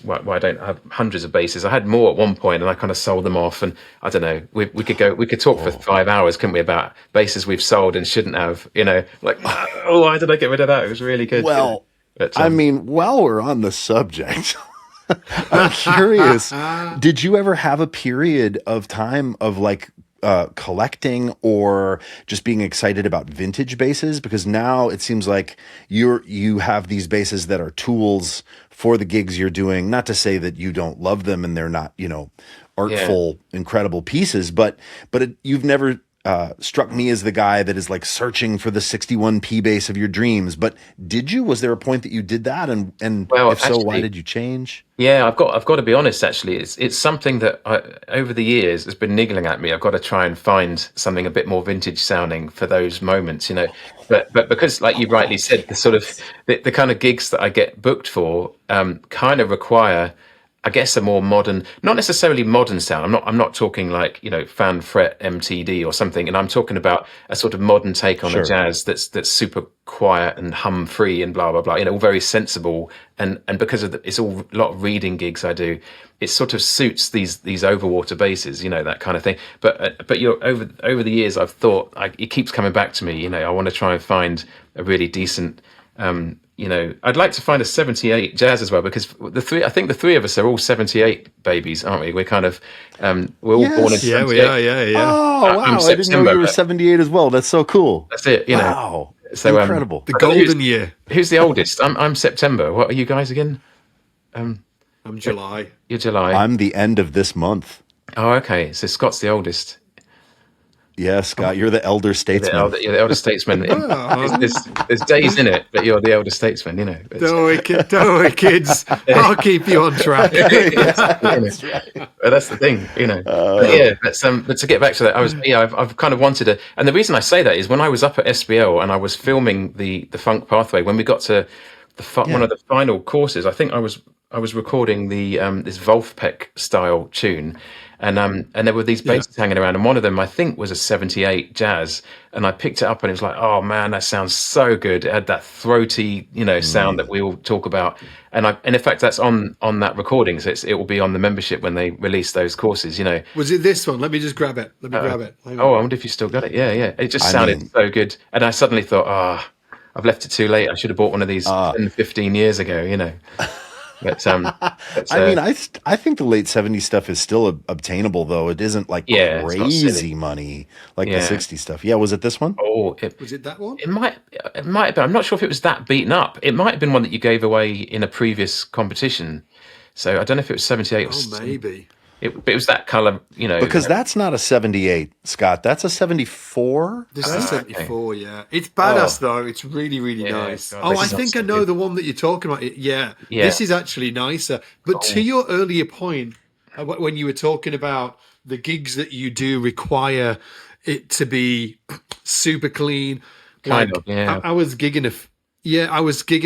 why I don't have hundreds of basses. I had more at one point and I kind of sold them off, and I don't know, we could talk for 5 hours, couldn't we, about basses we've sold and shouldn't have, why did I get rid of that? It was really good. Well, but, while we're on the subject, I'm curious, did you ever have a period of time of collecting or just being excited about vintage basses? Because now it seems like you have these basses that are tools for the gigs you're doing. Not to say that you don't love them and they're not, artful, incredible pieces, but you've never struck me as the guy that is like searching for the 61p bass of your dreams. But did you? Was there a point that you did that? And if so, why did you change? Yeah, I've got to be honest. Actually, it's something that over the years has been niggling at me. I've got to try and find something a bit more vintage sounding for those moments, But because, like you rightly said, the sort of the kind of gigs that I get booked for kind of require, I guess, a more modern, not necessarily modern sound. I'm not talking like, fan fret MTD or something. And I'm talking about a sort of modern take on a jazz that's super quiet and hum free and blah, blah, blah, all very sensible. And because of it's all a lot of reading gigs I do, it sort of suits these Overwater basses, that kind of thing. But you're over the years, I've thought it keeps coming back to me. I want to try and find a really decent, I'd like to find a 78 jazz as well, because I think the three of us are all 78 babies, aren't we? We're kind of, we're all born in 78. Yeah, we are, yeah. Oh, wow. I didn't know you were 78 as well. That's so cool. That's it, Wow. So, incredible. The golden year. Who's the oldest? I'm September. What are you guys again? I'm July. You're July. I'm the end of this month. Oh, okay. So Scott's the oldest. Yeah, Scott, you're the elder statesman. You're the elder statesman. There's days in it, but you're the elder statesman, Don't worry, kids. I'll keep you on track. That's right. But that's the thing, But to get back to that, I've kind of wanted to, and the reason I say that is when I was up at SBL and I was filming the Funk Pathway, when we got to one of the final courses, I think I was recording the this Wolfpack style tune. And there were these basses hanging around, and one of them I think was a 78 jazz, and I picked it up and it was like, oh man, that sounds so good. It had that throaty, sound that we all talk about, and in fact that's on that recording, so it will be on the membership when they release those courses. Was it this one? Let me just grab it. Grab it. Oh, I wonder if you still got it. Yeah. It just sounded so good, and I suddenly thought, I've left it too late. I should have bought one of these 10, 15 years ago. But, I think the late 70s stuff is still obtainable, though. It isn't like crazy money like the 60s stuff. Yeah, was it this one? Oh, was it that one? It might have been. I'm not sure if it was that beaten up. It might have been one that you gave away in a previous competition. So I don't know if it was 78 or maybe. It was that color, Because that's not a 78, Scott. That's a 74. This is 74, yeah. It's badass, though. It's really, really nice. God, I think I know the one that you're talking about. Yeah. This is actually nicer. But to your earlier point, when you were talking about the gigs that you do require it to be super clean. Kind of, yeah. I was gigging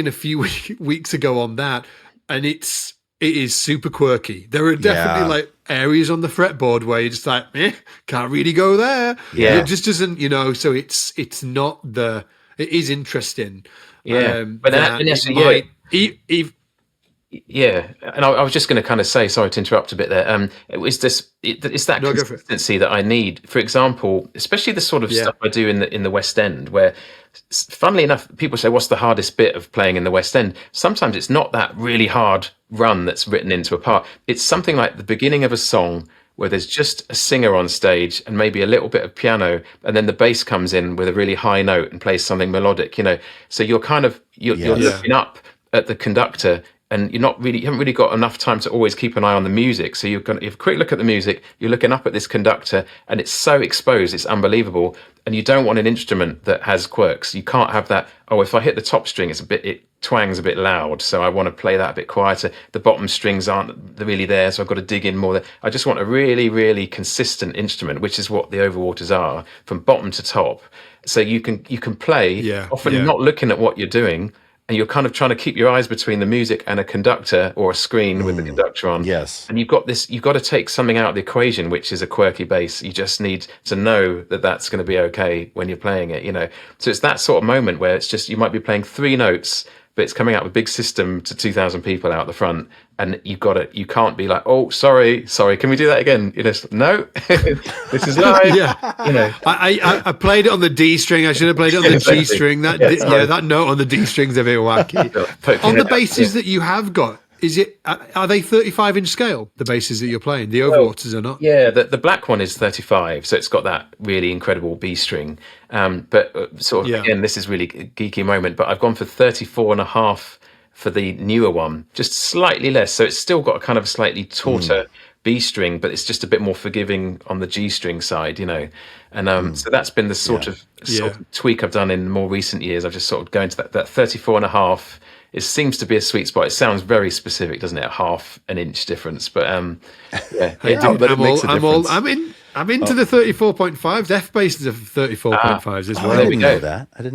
a few weeks ago on that, and it's it is super quirky. There are definitely like areas on the fretboard where you're just like, can't really go there. Yeah. It just doesn't, so it's not it is interesting. Yeah. But yeah, and I was just going to kind of say, sorry to interrupt a bit there. It's that consistency that I need. For example, especially the sort of stuff I do in the West End, where, funnily enough, people say, "What's the hardest bit of playing in the West End?" Sometimes it's not that really hard run that's written into a part. It's something like the beginning of a song where there's just a singer on stage and maybe a little bit of piano, and then the bass comes in with a really high note and plays something melodic. So you're looking up at the conductor. And you haven't really got enough time to always keep an eye on the music. So you have a quick look at the music, you're looking up at this conductor, and it's so exposed, it's unbelievable. And you don't want an instrument that has quirks. You can't have that, if I hit the top string, it twangs a bit loud, so I want to play that a bit quieter. The bottom strings aren't really there, so I've got to dig in more. I just want a really, really consistent instrument, which is what the Overwaters are, from bottom to top. So you can play, often not looking at what you're doing, and you're kind of trying to keep your eyes between the music and a conductor or a screen with the conductor on. Yes. And you've got to take something out of the equation, which is a quirky bass. You just need to know that that's going to be okay when you're playing it, So it's that sort of moment where it's just, you might be playing 3 notes, but it's coming out with a big system to 2,000 people out the front. And you can't be like, oh, sorry, can we do that again? No, this is live. I played it on the D string. I should have played it on the G string. That note on the D string's a bit wacky. On the basses that you have got, are they 35-inch scale, the basses that you're playing? The Overwaters are not? Yeah, the black one is 35, so it's got that really incredible B string. But again, this is really a geeky moment, but I've gone for 34.5 for the newer one, just slightly less. So it's still got a kind of slightly tauter B string, but it's just a bit more forgiving on the G string side, And so that's been the sort of tweak I've done in more recent years. I've just sort of going to that 34.5. It seems to be a sweet spot. It sounds very specific, doesn't it? A half an inch difference, but I'm into the 34.5s. F basses are 34.5s as well. I didn't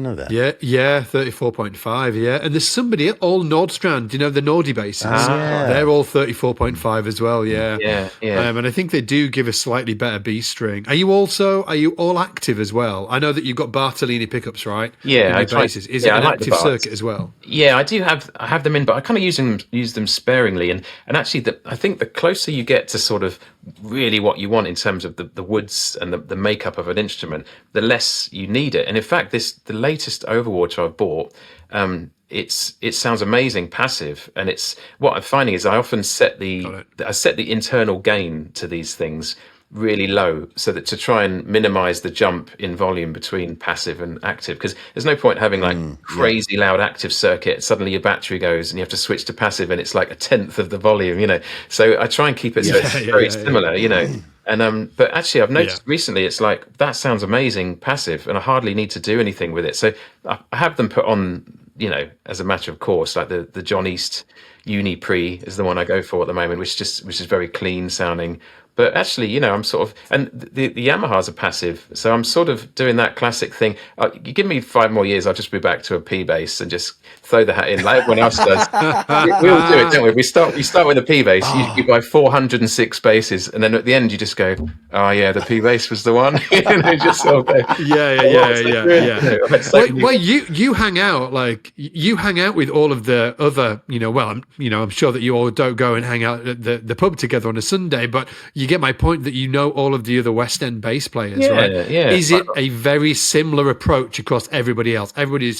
know that. Yeah, 34.5. Yeah, and there's somebody all Nordstrand. The Nordy basses. They're all 34.5 as well. Yeah. And I think they do give a slightly better B string. Are you all active as well? I know that you've got Bartolini pickups, right? Yeah, Is it an active circuit as well? Yeah, I do have them in, but I kind of use them sparingly. And actually, I think the closer you get to sort of really what you want in terms of the woods and the makeup of an instrument, the less you need it. And in fact, the latest Overwater I've bought, it sounds amazing passive, and it's what I'm finding is I often set the internal gain to these things really low, so that to try and minimize the jump in volume between passive and active, because there's no point having like crazy loud active circuit, suddenly your battery goes and you have to switch to passive and it's like 1/10 of the volume, so I try and keep it so it's very similar, and but actually I've noticed recently it's like that sounds amazing passive and I hardly need to do anything with it, so I have them put on as a matter of course, like the John East Uni Pre is the one I go for at the moment, which is very clean sounding. But actually, I'm sort of, and the Yamahas are passive, so I'm sort of doing that classic thing. You give me 5 more years, I'll just be back to a P bass and just throw the hat in like everyone else does. we all do it, don't we? We start with a P bass. You buy 406 basses, and then at the end you just go, "Oh yeah, the P bass was the one." Just sort of go, yeah. Well, you hang out with all of the other, I'm sure that you all don't go and hang out at the pub together on a Sunday, but you get my point that all of the other West End bass players, right? Yeah. Is it a very similar approach across everybody else? Everybody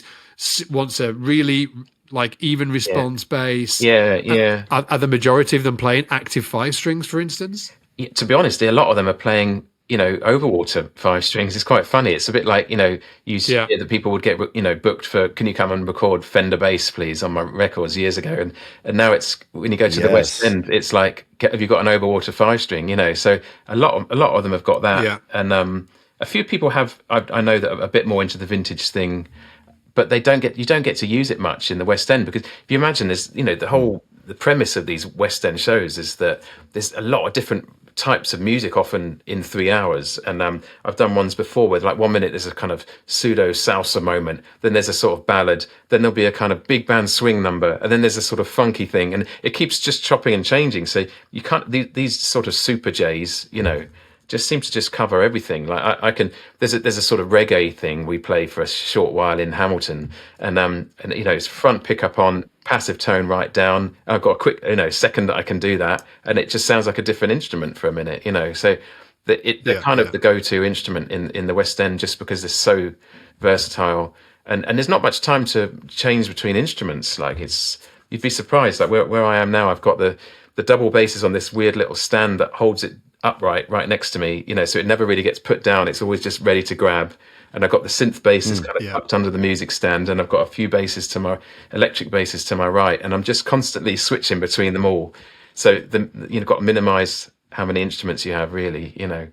wants a really even response bass. Yeah. Are the majority of them playing active 5 strings, for instance? Yeah, to be honest, a lot of them are playing Overwater 5 strings. Is quite funny. It's a bit like, you see that people would get, booked for, can you come and record Fender bass, please, on my records years ago. And now it's, when you go to the West End, it's like, have you got an Overwater 5 string? So a lot of them have got that. Yeah. And a few people have, I know that are a bit more into the vintage thing, but you don't get to use it much in the West End, because if you imagine there's, the premise of these West End shows is that there's a lot of different types of music often in 3 hours. And I've done ones before where like 1 minute there's a kind of pseudo salsa moment, then there's a sort of ballad, then there'll be a kind of big band swing number, and then there's a sort of funky thing, and it keeps just chopping and changing. So you can't, these sort of super J's, you know, just seem to just cover everything. Like I can, there's a sort of reggae thing we play for a short while in Hamilton, and you know, it's front pickup on, passive tone right down. I've got a quick, you know, second that I can do that, and it just sounds like a different instrument for a minute, you know. So they're kind of the go-to instrument in the West End, just because they're so versatile, and there's not much time to change between instruments. Like you'd be surprised. Like where I am now, I've got the double basses on this weird little stand that holds it upright right next to me, you know, so it never really gets put down. It's always just ready to grab. And I've got the synth basses kind of tucked under the music stand, and I've got a few basses to my electric basses to my right, and I'm just constantly switching between them all. So you've got to minimize how many instruments you have, really, you know.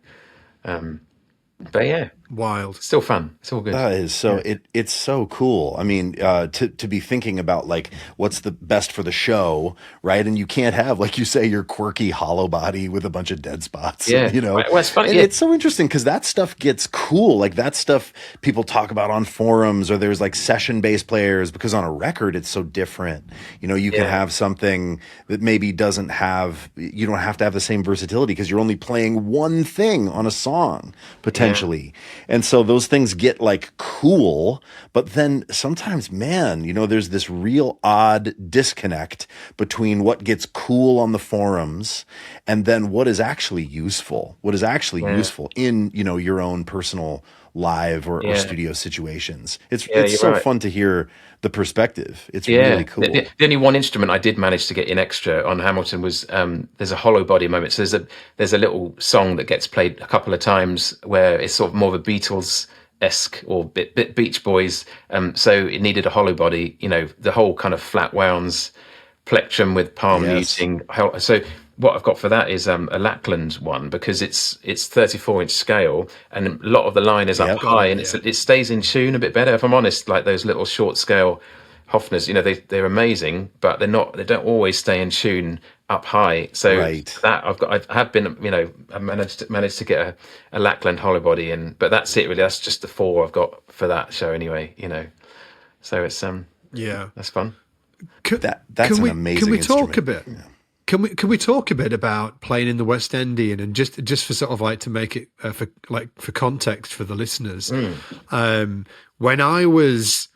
But yeah, wild, still fun. It's all good. That is so. It's so cool. I mean, to be thinking about like what's the best for the show, right? And you can't have, like you say, your quirky hollow body with a bunch of dead spots. Yeah, you know. Well, it's funny. And it's so interesting because that stuff gets cool. Like that stuff people talk about on forums, or there's like session bass players, because on a record it's so different. You know, you can have something that maybe doesn't have. You don't have to have the same versatility because you're only playing one thing on a song potentially. And so those things get like cool, but then sometimes, man, you know, there's this real odd disconnect between what gets cool on the forums and then what is actually useful, useful in, you know, your own personal live or studio situations. It's so fun to hear the perspective. It's really cool. The only one instrument I did manage to get in extra on Hamilton was there's a hollow body moment. So there's a little song that gets played a couple of times where it's sort of more of a Beatles-esque or bit Beach Boys. So it needed a hollow body, you know, the whole kind of flat wounds, plectrum with palm muting. So what I've got for that is a Lackland one, because it's 34-inch scale, and a lot of the line is up high, and it stays in tune a bit better. If I'm honest, like those little short scale Hofners, you know, they're amazing, but they don't always stay in tune up high. So that I have been, you know, I managed to get a Lackland hollow body in, but that's it really. That's just the 4 I've got for that show anyway, you know. So it's that's fun. That's an amazing. Can we instrument. talk a bit? Yeah. Can we talk a bit about playing in the West End, Ian, and just for sort of like to make it for context for the listeners? When I was,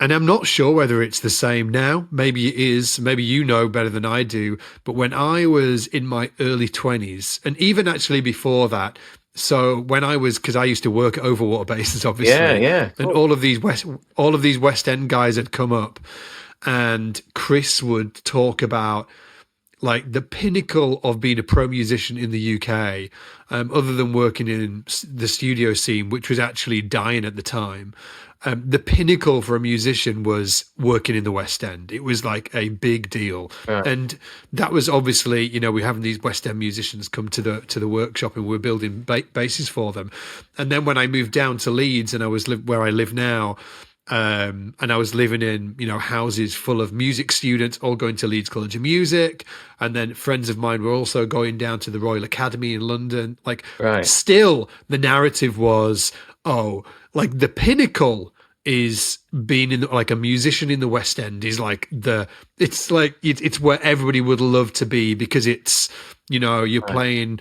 and I'm not sure whether it's the same now. Maybe it is. Maybe you know better than I do. But when I was in my early 20s, and even actually before that. So when I was, because I used to work at Overwater Basses, obviously, and all of these West End guys had come up, and Chris would talk about like the pinnacle of being a pro musician in the UK, other than working in the studio scene, which was actually dying at the time. The pinnacle for a musician was working in the West End. It was like a big deal. And that was obviously, you know, we're having these West End musicians come to the workshop, and we're building basses for them. And then when I moved down to Leeds, and I was where I live now, and I was living in, you know, houses full of music students all going to Leeds College of Music. And then friends of mine were also going down to the Royal Academy in London. Like, still the narrative was, like the pinnacle is being in like a musician in the West End is like it's where everybody would love to be, because it's, you know, you're playing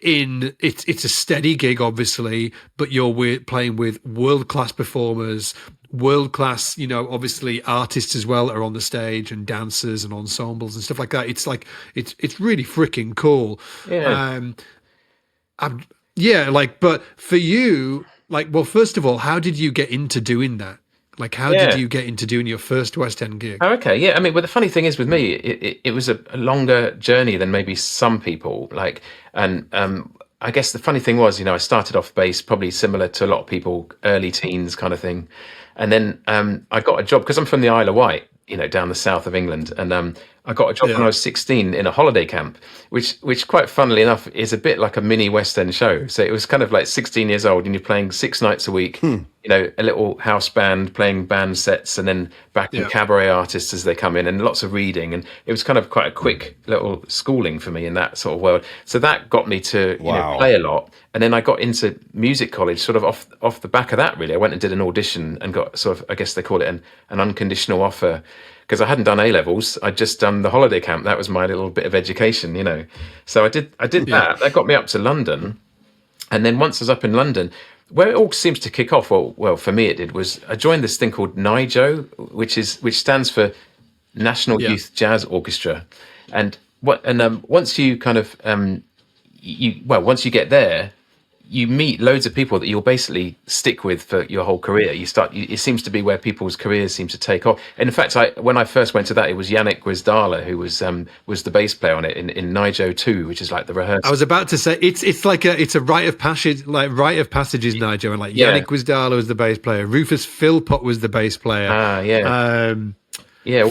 in, it's a steady gig obviously, but you're playing with world-class performers, world-class, you know, obviously artists as well that are on the stage, and dancers and ensembles and stuff like that. It's like it's really freaking cool. But for you, like, well, first of all, how did you get into doing that? Like, how did you get into doing your first West End gig? Oh, okay. Yeah. I mean, well, the funny thing is with me, it was a longer journey than maybe some people. Like, and I guess the funny thing was, you know, I started off bass probably similar to a lot of people, early teens kind of thing. And then I got a job, because I'm from the Isle of Wight, you know, down the south of England. And I got a job when I was 16 in a holiday camp, which quite funnily enough is a bit like a mini West End show. So it was kind of like 16 years old and you're playing 6 nights a week, you know, a little house band playing band sets and then backing cabaret artists as they come in and lots of reading. And it was kind of quite a quick little schooling for me in that sort of world. So that got me to you know, play a lot. And then I got into music college sort of off the back of that, really. I went and did an audition and got sort of, I guess they call it an unconditional offer, because I hadn't done A-levels. I'd just done the holiday camp. That was my little bit of education, you know. So I did that. That got me up to London. And then once I was up in London, where it all seems to kick off, well, for me it did, was I joined this thing called NIJO, which stands for National Youth Jazz Orchestra. And once you kind of once you get there, you meet loads of people that you'll basically stick with for your whole career. It seems to be where people's careers seem to take off. And in fact, when I first went to that, it was Yannick Gwizdala who was the bass player on it in NIJO 2, which is like the rehearsal. I was about to say it's like a rite of passage, like rite of passage is NIJO, and like Yannick Gwizdala was the bass player, Rufus Philpott was the bass player.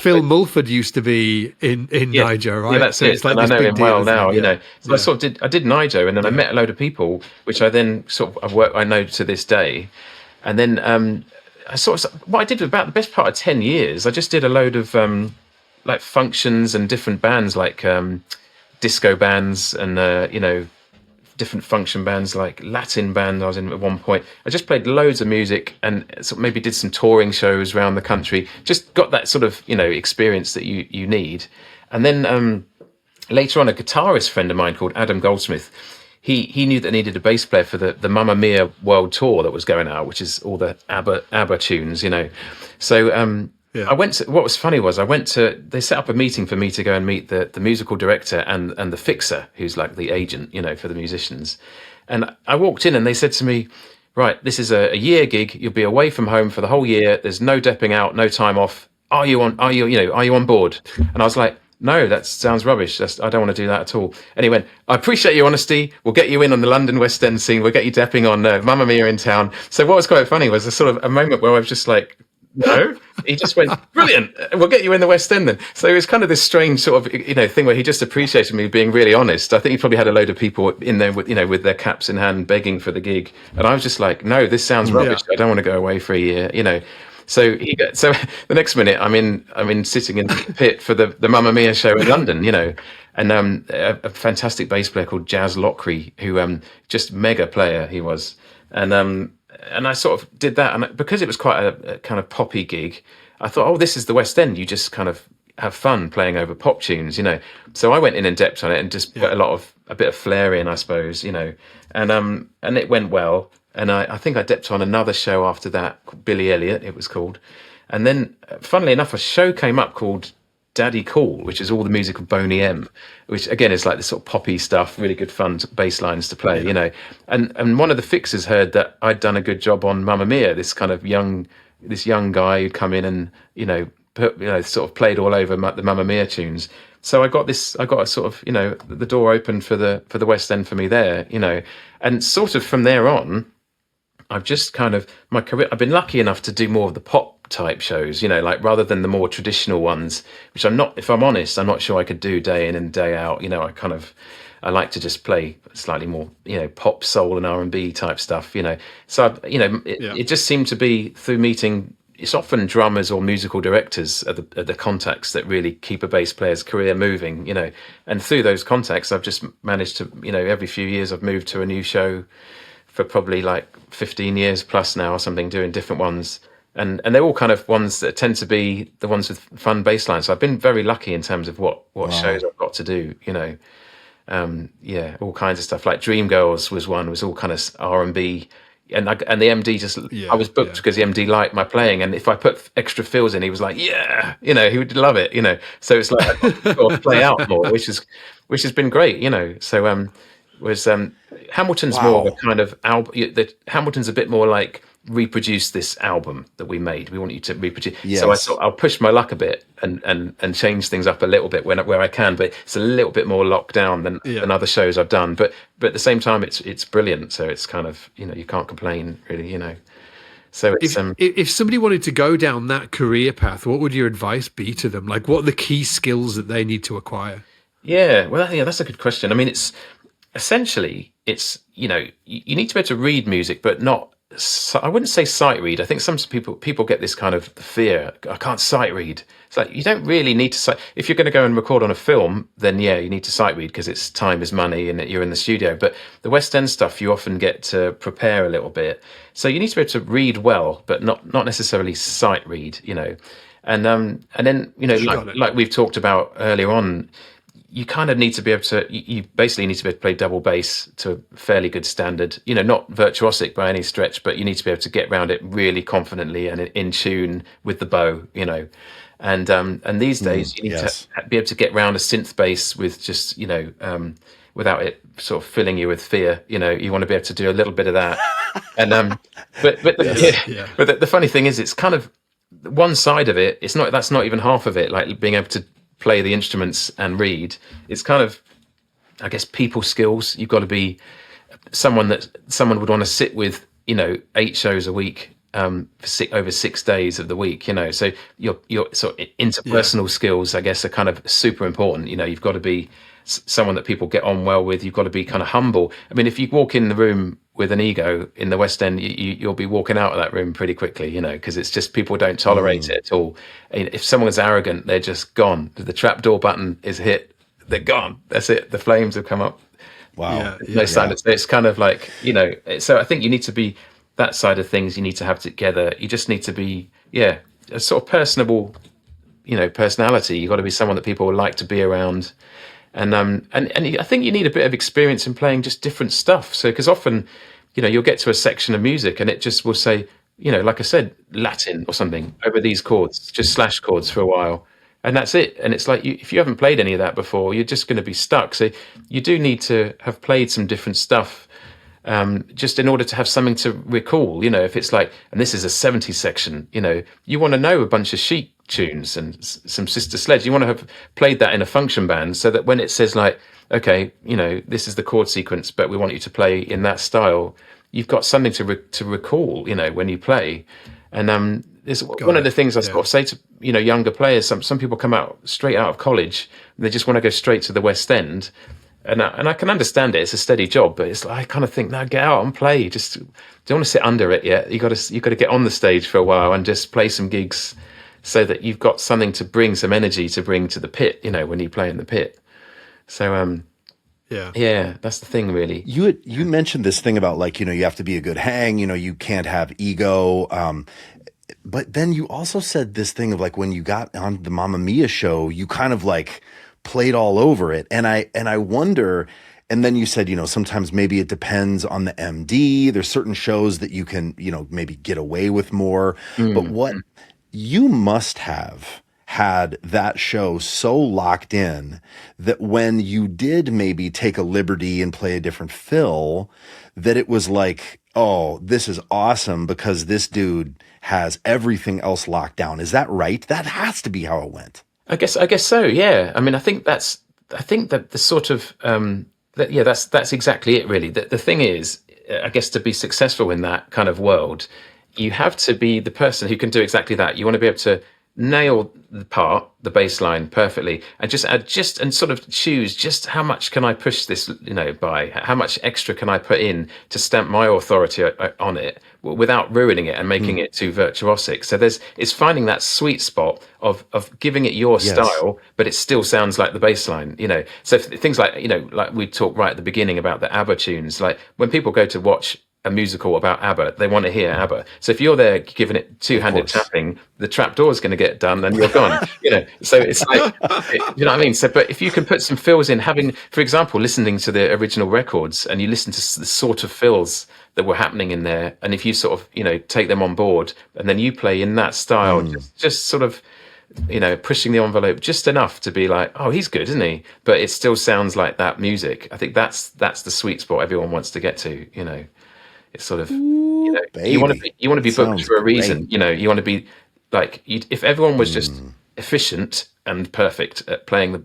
Phil Mulford used to be in NIJO, right? Yeah, that's it. It's like, and I know him well now, you know. So I did NIJO, and then I met a load of people, which I then I know to this day. And then what I did about the best part of 10 years, I just did a load of like functions and different bands, like disco bands and you know, different function bands, like Latin band I was in at one point. I just played loads of music and maybe did some touring shows around the country. Just got that sort of, you know, experience that you need. And then later on, a guitarist friend of mine called Adam Goldsmith, he knew that I needed a bass player for the Mamma Mia world tour that was going out, which is all the ABBA tunes, you know. So I went to, what was funny was they set up a meeting for me to go and meet the musical director and the fixer, who's like the agent, you know, for the musicians. And I walked in and they said to me, right, this is a year gig. You'll be away from home for the whole year. There's no depping out, no time off. Are you on board? And I was like, no, that sounds rubbish. I don't want to do that at all. And he went, I appreciate your honesty. We'll get you in on the London West End scene. We'll get you depping on Mamma Mia in town. So what was quite funny was a sort of a moment where I was just like, no, he just went, brilliant, we'll get you in the West End then. So it was kind of this strange sort of, you know, thing where he just appreciated me being really honest. I think he probably had a load of people in there with, you know, with their caps in hand begging for the gig. And I was just like, no, this sounds rubbish. I don't want to go away for a year, you know. So the next minute I'm in sitting in the pit for the Mamma Mia show in London, you know. And a fantastic bass player called Jazz Lockery, who just mega player he was. And I sort of did that, and because it was quite a kind of poppy gig, I thought, oh, this is the West End. You just kind of have fun playing over pop tunes, you know. So I went in and depped on it and just put a bit of flair in, I suppose, you know. And it went well. And I think I depped on another show after that, Billy Elliot, it was called. And then, funnily enough, a show came up called Daddy Cool, which is all the music of Boney M, which again is like this sort of poppy stuff, really good fun bass lines to play, you know. And one of the fixers heard that I'd done a good job on Mamma Mia, this young guy who'd come in and, you know, sort of played all over the Mamma Mia tunes. So I got a sort of, you know, the door opened for the West End for me there, you know. And sort of from there on, I've just kind of, my career, I've been lucky enough to do more of the pop type shows, you know, like rather than the more traditional ones, which if I'm honest, I'm not sure I could do day in and day out. You know, I like to just play slightly more, you know, pop, soul and R&B type stuff, you know. So, it just seemed to be through meeting, it's often drummers or musical directors are the contacts that really keep a bass player's career moving, you know. And through those contacts, I've just managed to, you know, every few years I've moved to a new show for probably like 15 years plus now or something, doing different ones. And they're all kind of ones that tend to be the ones with fun bass lines. So I've been very lucky in terms of what shows I've got to do, you know. All kinds of stuff. Like Dreamgirls was all kind of R&B. And the MD just, I was booked because the MD liked my playing. And if I put extra fills in, he was like, yeah, you know, he would love it, you know. So it's like, I got to play out more, which has been great, you know. So Hamilton's more of a kind of album. Hamilton's a bit more like, reproduce this album that we made. We want you to reproduce. Yes. So I thought I'll push my luck a bit and change things up a little bit where I can, but it's a little bit more locked down than other shows I've done. But at the same time, it's brilliant. So it's kind of, you know, you can't complain really, you know. So it's if somebody wanted to go down that career path, what would your advice be to them? Like, what are the key skills that they need to acquire? Yeah, well, yeah, that's a good question. I mean, it's essentially, you need to be able to read music, but not, I wouldn't say sight read. I think some people get this kind of fear. I can't sight read. It's like, you don't really need to sight. If you're going to go and record on a film, then yeah, you need to sight read because it's time is money and you're in the studio. But the West End stuff, you often get to prepare a little bit. So you need to be able to read well, but not necessarily sight read, And then, like we've talked about earlier on, you kind of need to be able to, you basically need to be able to play double bass to a fairly good standard, not virtuosic by any stretch, but you need to be able to get around it really confidently and in tune with the bow, and these days you need to be able to get around a synth bass with just, without it sort of filling you with fear, you want to be able to do a little bit of that. And, but the funny thing is, it's kind of one side of it. That's not even half of it. Like being able to play the instruments and read, it's kind of, I guess, people skills. You've got to be someone would want to sit with, 8 shows a week, for over 6 days of the week, so your sort of interpersonal skills, I guess, are kind of super important. You've got to be someone that people get on well with. You've got to be kind of humble. I mean, if you walk in the room with an ego in the West End, you'll be walking out of that room pretty quickly, because it's just, people don't tolerate it at all. If someone's arrogant, they're just gone. The trapdoor button is hit, they're gone. That's it. The flames have come up. Wow. No silence. It's kind of like, so I think you need to be, that side of things you need to have together. You just need to be, a sort of personable, personality. You've got to be someone that people would like to be around. And I think you need a bit of experience in playing just different stuff. So, because often, you'll get to a section of music and it just will say, like I said, Latin or something over these chords, just slash chords for a while. And that's it. And it's like, if you haven't played any of that before, you're just going to be stuck. So you do need to have played some different stuff, just in order to have something to recall. If it's like, and this is a 70s section, you want to know a bunch of Chic tunes and some Sister Sledge. You want to have played that in a function band so that when it says like, okay, this is the chord sequence, but we want you to play in that style, you've got something to recall, when you play. And it's one of the things I sort of say to younger players. Some people come out straight out of college and they just want to go straight to the West End, and I can understand it. It's a steady job, but it's like, I kind of think, no, get out and play. Just don't want to sit under it yet. You got to get on the stage for a while and just play some gigs, so that you've got something to bring, some energy to bring to the pit. When you play in the pit. So yeah, that's the thing, really. You mentioned this thing about like, you have to be a good hang, you can't have ego. But then you also said this thing of like, when you got on the Mamma Mia show, you kind of like played all over it. And I wonder, and then you said, sometimes maybe it depends on the MD. There's certain shows that you can, maybe get away with more. But what you must have had that show so locked in that when you did maybe take a liberty and play a different fill, that it was like, oh, this is awesome because this dude has everything else locked down. Is that right? That has to be how it went. I guess so. Yeah. I mean, I think that the sort of, that's exactly it, really. The thing is, I guess, to be successful in that kind of world, you have to be the person who can do exactly that. You want to be able to nail the bass line perfectly, and just sort of choose just how much can I push this, by how much extra can I put in to stamp my authority on it without ruining it and making it too virtuosic. So it's finding that sweet spot of giving it your style, but it still sounds like the bass line, So things like, like we talked right at the beginning about the ABBA tunes, like when people go to watch a musical about ABBA, they want to hear ABBA. So if you're there giving it two-handed tapping, the trapdoor is going to get done and you're gone. So it's like, you know what I mean? So, but if you can put some fills in, having, for example, listening to the original records and you listen to the sort of fills that were happening in there, and if you sort of, take them on board and then you play in that style, just sort of, pushing the envelope just enough to be like, oh, he's good, isn't he? But it still sounds like that music. I think that's the sweet spot everyone wants to get to, It's sort of, you want to be booked for a reason. Great. You want to be like, if everyone was just efficient and perfect at playing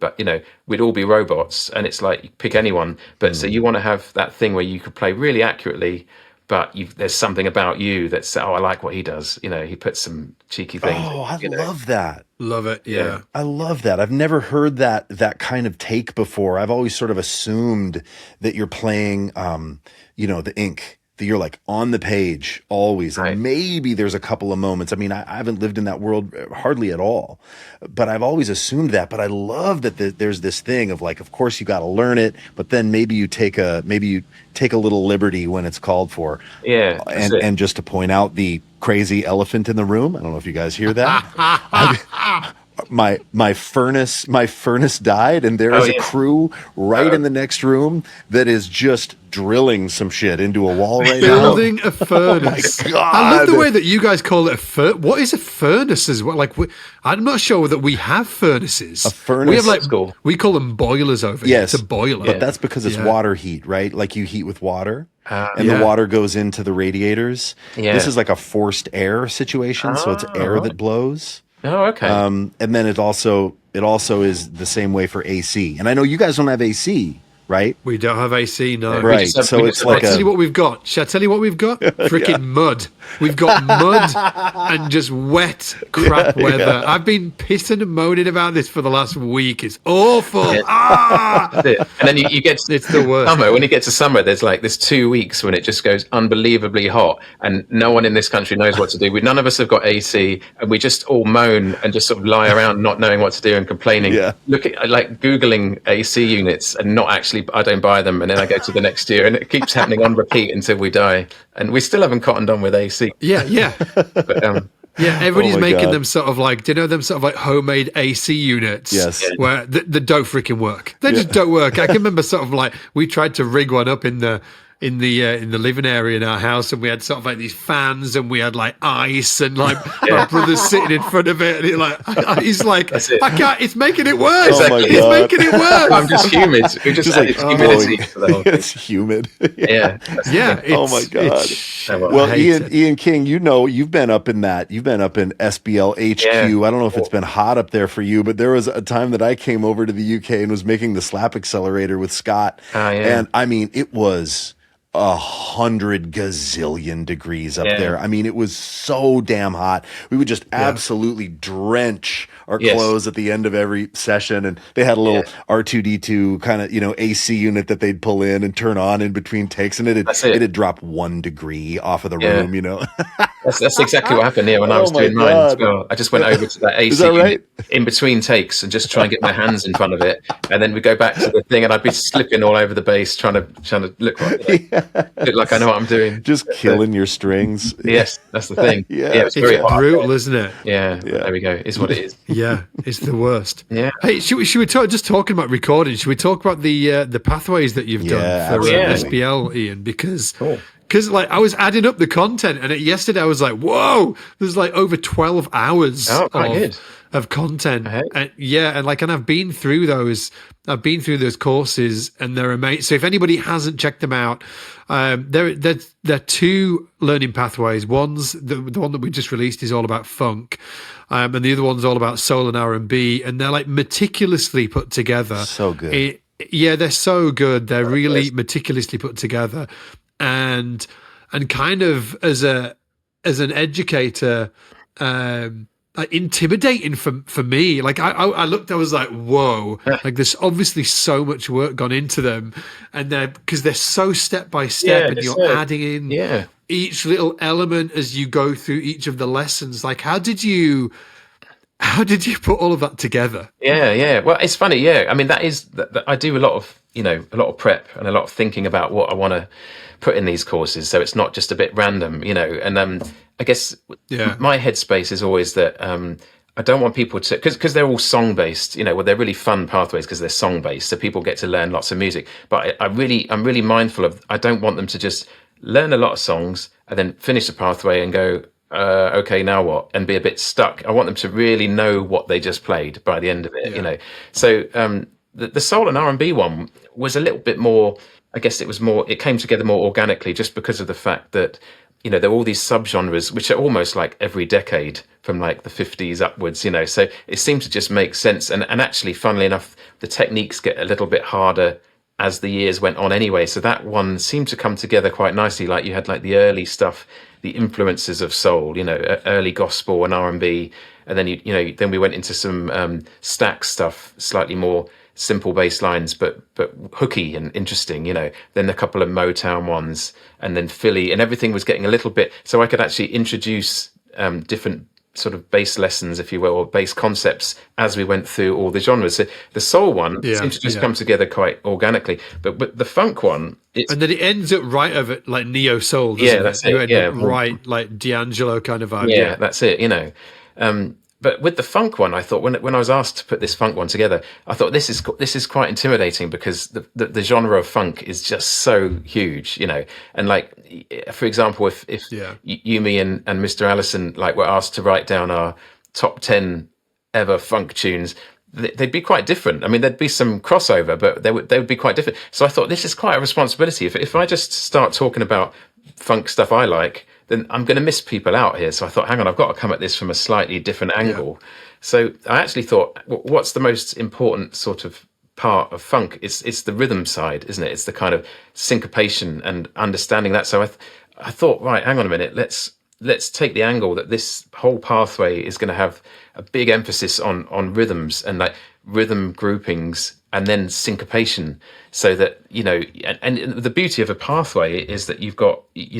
we'd all be robots. And it's like, you pick anyone. But so you want to have that thing where you could play really accurately, but there's something about you that's, I like what he does. He puts some cheeky things. Oh, I love that. Love it. Yeah. I love that. I've never heard that kind of take before. I've always sort of assumed that you're playing, the ink, that you're like on the page always. And maybe there's a couple of moments. I mean, I haven't lived in that world hardly at all, but I've always assumed that. But I love that there's this thing of like, of course you got to learn it, but then maybe you take a little liberty when it's called for. Yeah. And just to point out the crazy elephant in the room. I don't know if you guys hear that. My furnace died, and there is a crew right in the next room that is just drilling some shit into a wall right now. Building a furnace. Oh my God. I love the way that you guys call it a furnace. What is a furnace as well? Like, I'm not sure that we have furnaces. A furnace. We have we call them boilers over here. Yes, it's a boiler. But that's because it's water heat, right? Like you heat with water. And the water goes into the radiators. Yeah. This is like a forced air situation, so it's air that blows. Oh, okay. And then it also is the same way for AC. And I know you guys don't have AC, right? We don't have AC, no. Right. So it's like I'll tell you what we've got. Shall I tell you what we've got? Freaking mud. We've got mud and just wet crap weather. Yeah. I've been pissing and moaning about this for the last week. It's awful. Yeah. That's it. And then you get to it's the worst. summer. When you get to summer, there's 2 weeks when it just goes unbelievably hot, and no one in this country knows what to do. None of us have got AC, and we just all moan and just sort of lie around not knowing what to do and complaining. Yeah. Look at Googling AC units and not actually. I don't buy them, and then I go to the next year, and it keeps happening on repeat until we die. And we still haven't cottoned on with AC. Yeah. But, yeah, everybody's making them sort of like, do you know them sort of like homemade AC units? Yes. Where they don't freaking work. They just don't work. I can remember sort of like we tried to rig one up in the living area in our house, and we had sort of like these fans, and we had like ice, and like my brother's sitting in front of it, and he's like, I can't. It's making it worse. Exactly. It's making it worse. I'm just humid. We just like humidity to the whole thing. It's humid. Yeah. Oh my God. Well, Ian King, you've been up in that. You've been up in SBL HQ. Yeah. I don't know if it's been hot up there for you, but there was a time that I came over to the UK and was making the slap accelerator with Scott. And I mean, it was 100 gazillion degrees up there. I mean, it was so damn hot. We would just absolutely drench our clothes at the end of every session. And they had a little R2D2 kind of, AC unit that they'd pull in and turn on in between takes. And it'd drop 1 degree off of the room, That's exactly what happened here when I was doing mine as well. I just went over to that AC unit in between takes and just try and get my hands in front of it. And then we go back to the thing, and I'd be slipping all over the bass trying to look like I know what I'm doing. Just killing your strings. Yes, that's the thing. It's very hot. Brutal, isn't it? Yeah, there we go. It's what it is. Yeah, it's the worst. Yeah. Hey, should we talk? Just talking about recording. Should we talk about the pathways that you've done for SBL, Ian? Because like I was adding up the content, and yesterday I was like, whoa, there's like over 12 hours of content. And I've been through those. I've been through those courses, and they're amazing. So if anybody hasn't checked them out, there are 2 learning pathways. One's the one that we just released is all about funk, and the other one's all about soul and R&B, and they're like meticulously put together. So good. They're so good. They're really meticulously put together, and kind of as an educator. Intimidating for me. Like I looked, I was like, whoa, like there's obviously so much work gone into them, and because they're so step by step, and you're adding in each little element as you go through each of the lessons. Like how did you put all of that together? Well, it's funny. I mean, I do a lot of prep and a lot of thinking about what I want to put in these courses, so it's not just a bit random, and I guess my headspace is always that I don't want people to, because they're all song based, they're really fun pathways because they're song based, so people get to learn lots of music. But I'm really mindful of, I don't want them to just learn a lot of songs and then finish the pathway and go, okay, now what? And be a bit stuck. I want them to really know what they just played by the end of it, So the soul and R&B one was a little bit more, I guess it came together more organically just because of the fact that, there are all these subgenres, which are almost like every decade from like the 50s upwards, so it seemed to just make sense. And actually, funnily enough, the techniques get a little bit harder as the years went on anyway. So that one seemed to come together quite nicely. Like you had like the early stuff, the influences of soul, early gospel and R&B. And then, then we went into some stack stuff, slightly more simple bass lines, but hooky and interesting, then a couple of Motown ones, and then Philly, and everything was getting a little bit, so I could actually introduce different sort of bass lessons, if you will, or bass concepts as we went through all the genres. So the soul one seemed to just come together quite organically, but the funk one, and then it ends up right of it like neo soul. That's it. Right, like D'Angelo kind of vibe. Yeah, that's it. But with the funk one, I thought when I was asked to put this funk one together, I thought this is quite intimidating, because the genre of funk is just so huge, And like, for example, if Yumi and Mr. Allison like were asked to write down our top 10 ever funk tunes, they'd be quite different. I mean, there'd be some crossover, but they would be quite different. So I thought this is quite a responsibility. If I just start talking about funk stuff I like, then I'm going to miss people out here. So I thought, hang on, I've got to come at this from a slightly different angle. Yeah. So I actually thought, what's the most important sort of part of funk? It's the rhythm side, isn't it? It's the kind of syncopation and understanding that. So I thought, right, hang on a minute, let's take the angle that this whole pathway is going to have a big emphasis on rhythms and like rhythm groupings and then syncopation, so that, and the beauty of a pathway is that you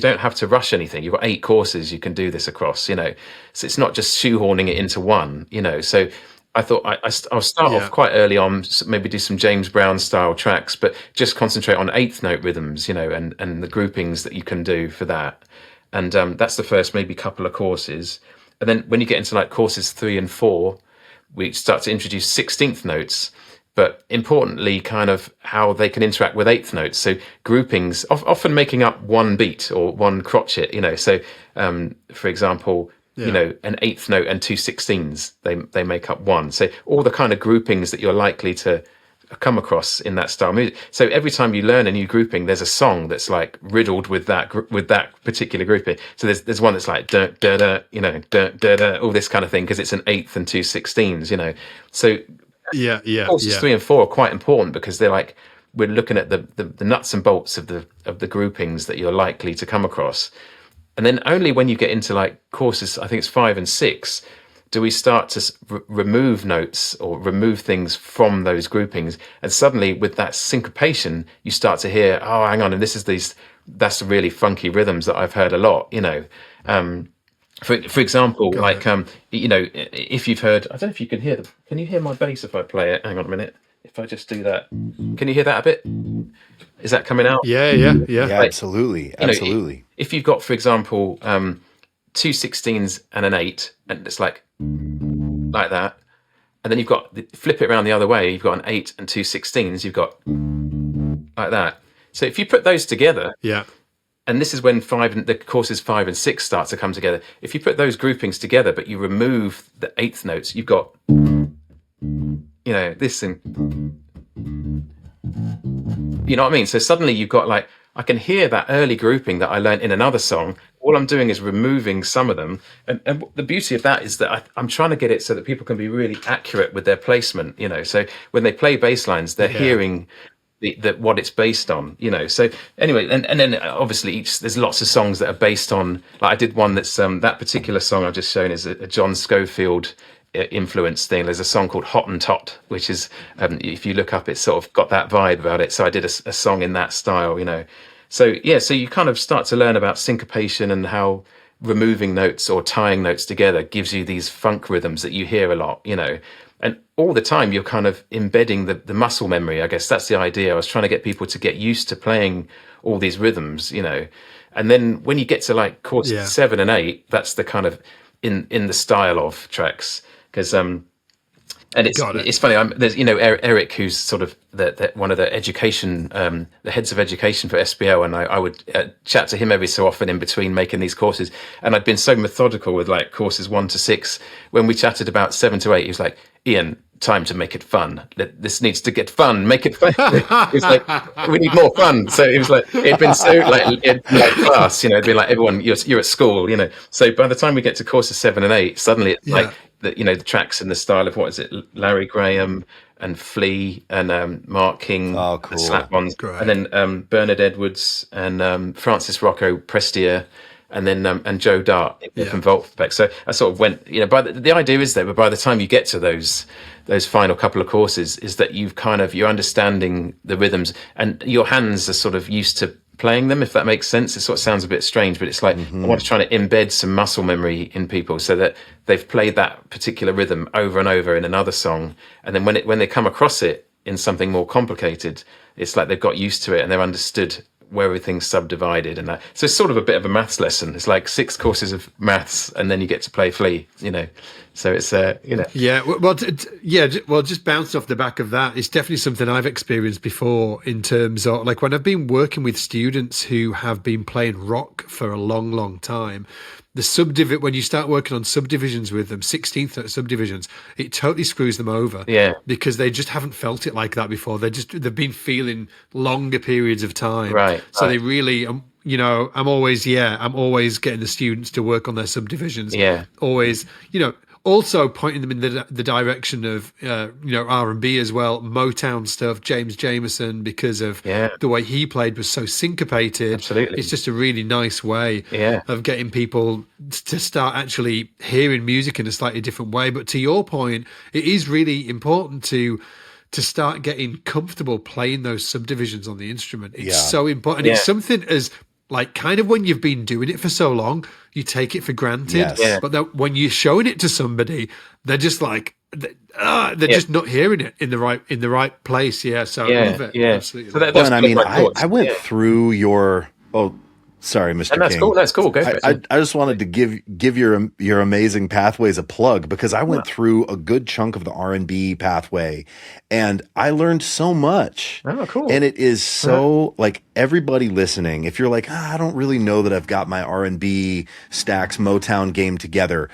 don't have to rush anything. You've got 8 courses you can do this across, so it's not just shoehorning it into one, so I thought I'll start off quite early on, maybe do some James Brown style tracks, but just concentrate on 8th note rhythms, and the groupings that you can do for that. And that's the first maybe couple of courses. And then when you get into like courses 3 and 4, we start to introduce 16th notes, but importantly, kind of how they can interact with 8th notes. So groupings, often making up one beat or one crotchet, So, for example, an 8th note and 2 16s, they make up one. So all the kind of groupings that you're likely to come across in that style music. So every time you learn a new grouping, there's a song that's like riddled with that particular grouping. So there's one that's like da da da, da da da, all this kind of thing, because it's an 8th and 2 16s, So courses 3 and 4 are quite important, because they're like, we're looking at the nuts and bolts of the groupings that you're likely to come across. And then only when you get into like courses, I think it's 5 and 6, do we start to remove notes or remove things from those groupings. And suddenly with that syncopation, you start to hear, oh, hang on, and that's really funky rhythms that I've heard a lot, For example, if you've heard, I don't know if you can hear can you hear my bass if I play it? Hang on a minute. If I just do that, can you hear that a bit? Is that coming out? Yeah, like, absolutely. If you've got, for example, 2 16s and an 8, and it's like that, and then you've got flip it around the other way, you've got an 8 and 2 16s, you've got like that. So if you put those together, and this is when the courses 5 and 6 start to come together. If you put those groupings together, but you remove the 8th notes, you've got this thing. You know what I mean? So suddenly you've got like, I can hear that early grouping that I learned in another song. All I'm doing is removing some of them. And the beauty of that is that I'm trying to get it so that people can be really accurate with their placement, So when they play bass lines, they're hearing what it's based on, So anyway, and then obviously there's lots of songs that are based on, like I did one that's, that particular song I've just shown is a John Scofield influence thing. There's a song called Hottentot, which is, if you look up, it's sort of got that vibe about it. So I did a song in that style, So so you kind of start to learn about syncopation and how removing notes or tying notes together gives you these funk rhythms that you hear a lot, And all the time you're kind of embedding the muscle memory. I guess that's the idea. I was trying to get people to get used to playing all these rhythms, And then when you get to like courses 7 and 8, that's the kind of in the style of tracks. Because and it's funny. There's Eric, who's sort of the one of the education the heads of education for SBL, and I would chat to him every so often in between making these courses. And I'd been so methodical with like courses 1 to 6. When we chatted about 7 to 8, he was like, Ian, time to make it fun. This needs to get fun. Make it fun. It's like, we need more fun. So it was like, it'd been so like class, it'd been like everyone, you're at school, So by the time we get to courses 7 and 8, suddenly it's like the tracks in the style of, what is it, Larry Graham, and Flea and Mark King, oh, cool. the slap-ons, Great. and then Bernard Edwards and Francis Rocco Prestia, and then and Joe Dart from Voltbeck. So I sort of went, but the idea is there, but by the time you get to those final couple of courses, is that you're understanding the rhythms and your hands are sort of used to playing them, if that makes sense. It sort of sounds a bit strange, but it's like I want to try to embed some muscle memory in people so that they've played that particular rhythm over and over in another song, and then when they come across it in something more complicated, it's like they've got used to it and they've understood where everything's subdivided and that. So it's sort of a bit of a maths lesson. It's like 6 courses of maths and then you get to play Flea, So it's Yeah, well, just bouncing off the back of that, it's definitely something I've experienced before in terms of like when I've been working with students who have been playing rock for a long, long time. When you start working on subdivisions with them, 16th subdivisions, it totally screws them over. Yeah. Because they just haven't felt it like that before. They've been feeling longer periods of time. Right. So they really, I'm always getting the students to work on their subdivisions. Yeah. Always, also pointing them in the direction of, R&B as well, Motown stuff, James Jamerson, because of the way he played was so syncopated. Absolutely. It's just a really nice way of getting people to start actually hearing music in a slightly different way. But to your point, it is really important to start getting comfortable playing those subdivisions on the instrument. It's so important. It's something as like kind of when you've been doing it for so long, you take it for granted. Yes. Yeah. But then when you're showing it to somebody, they're just like they're just not hearing it in the right place. Yeah. So I love it. Yeah. Absolutely. So that's I went through your sorry, Mr. That's King. cool. That's cool. Go for it. I just wanted to give your amazing pathways a plug because I went through a good chunk of the R&B pathway and I learned so much. Oh, cool. And it is so like everybody listening, if you're like, I don't really know that I've got my R&B Stax Motown game together,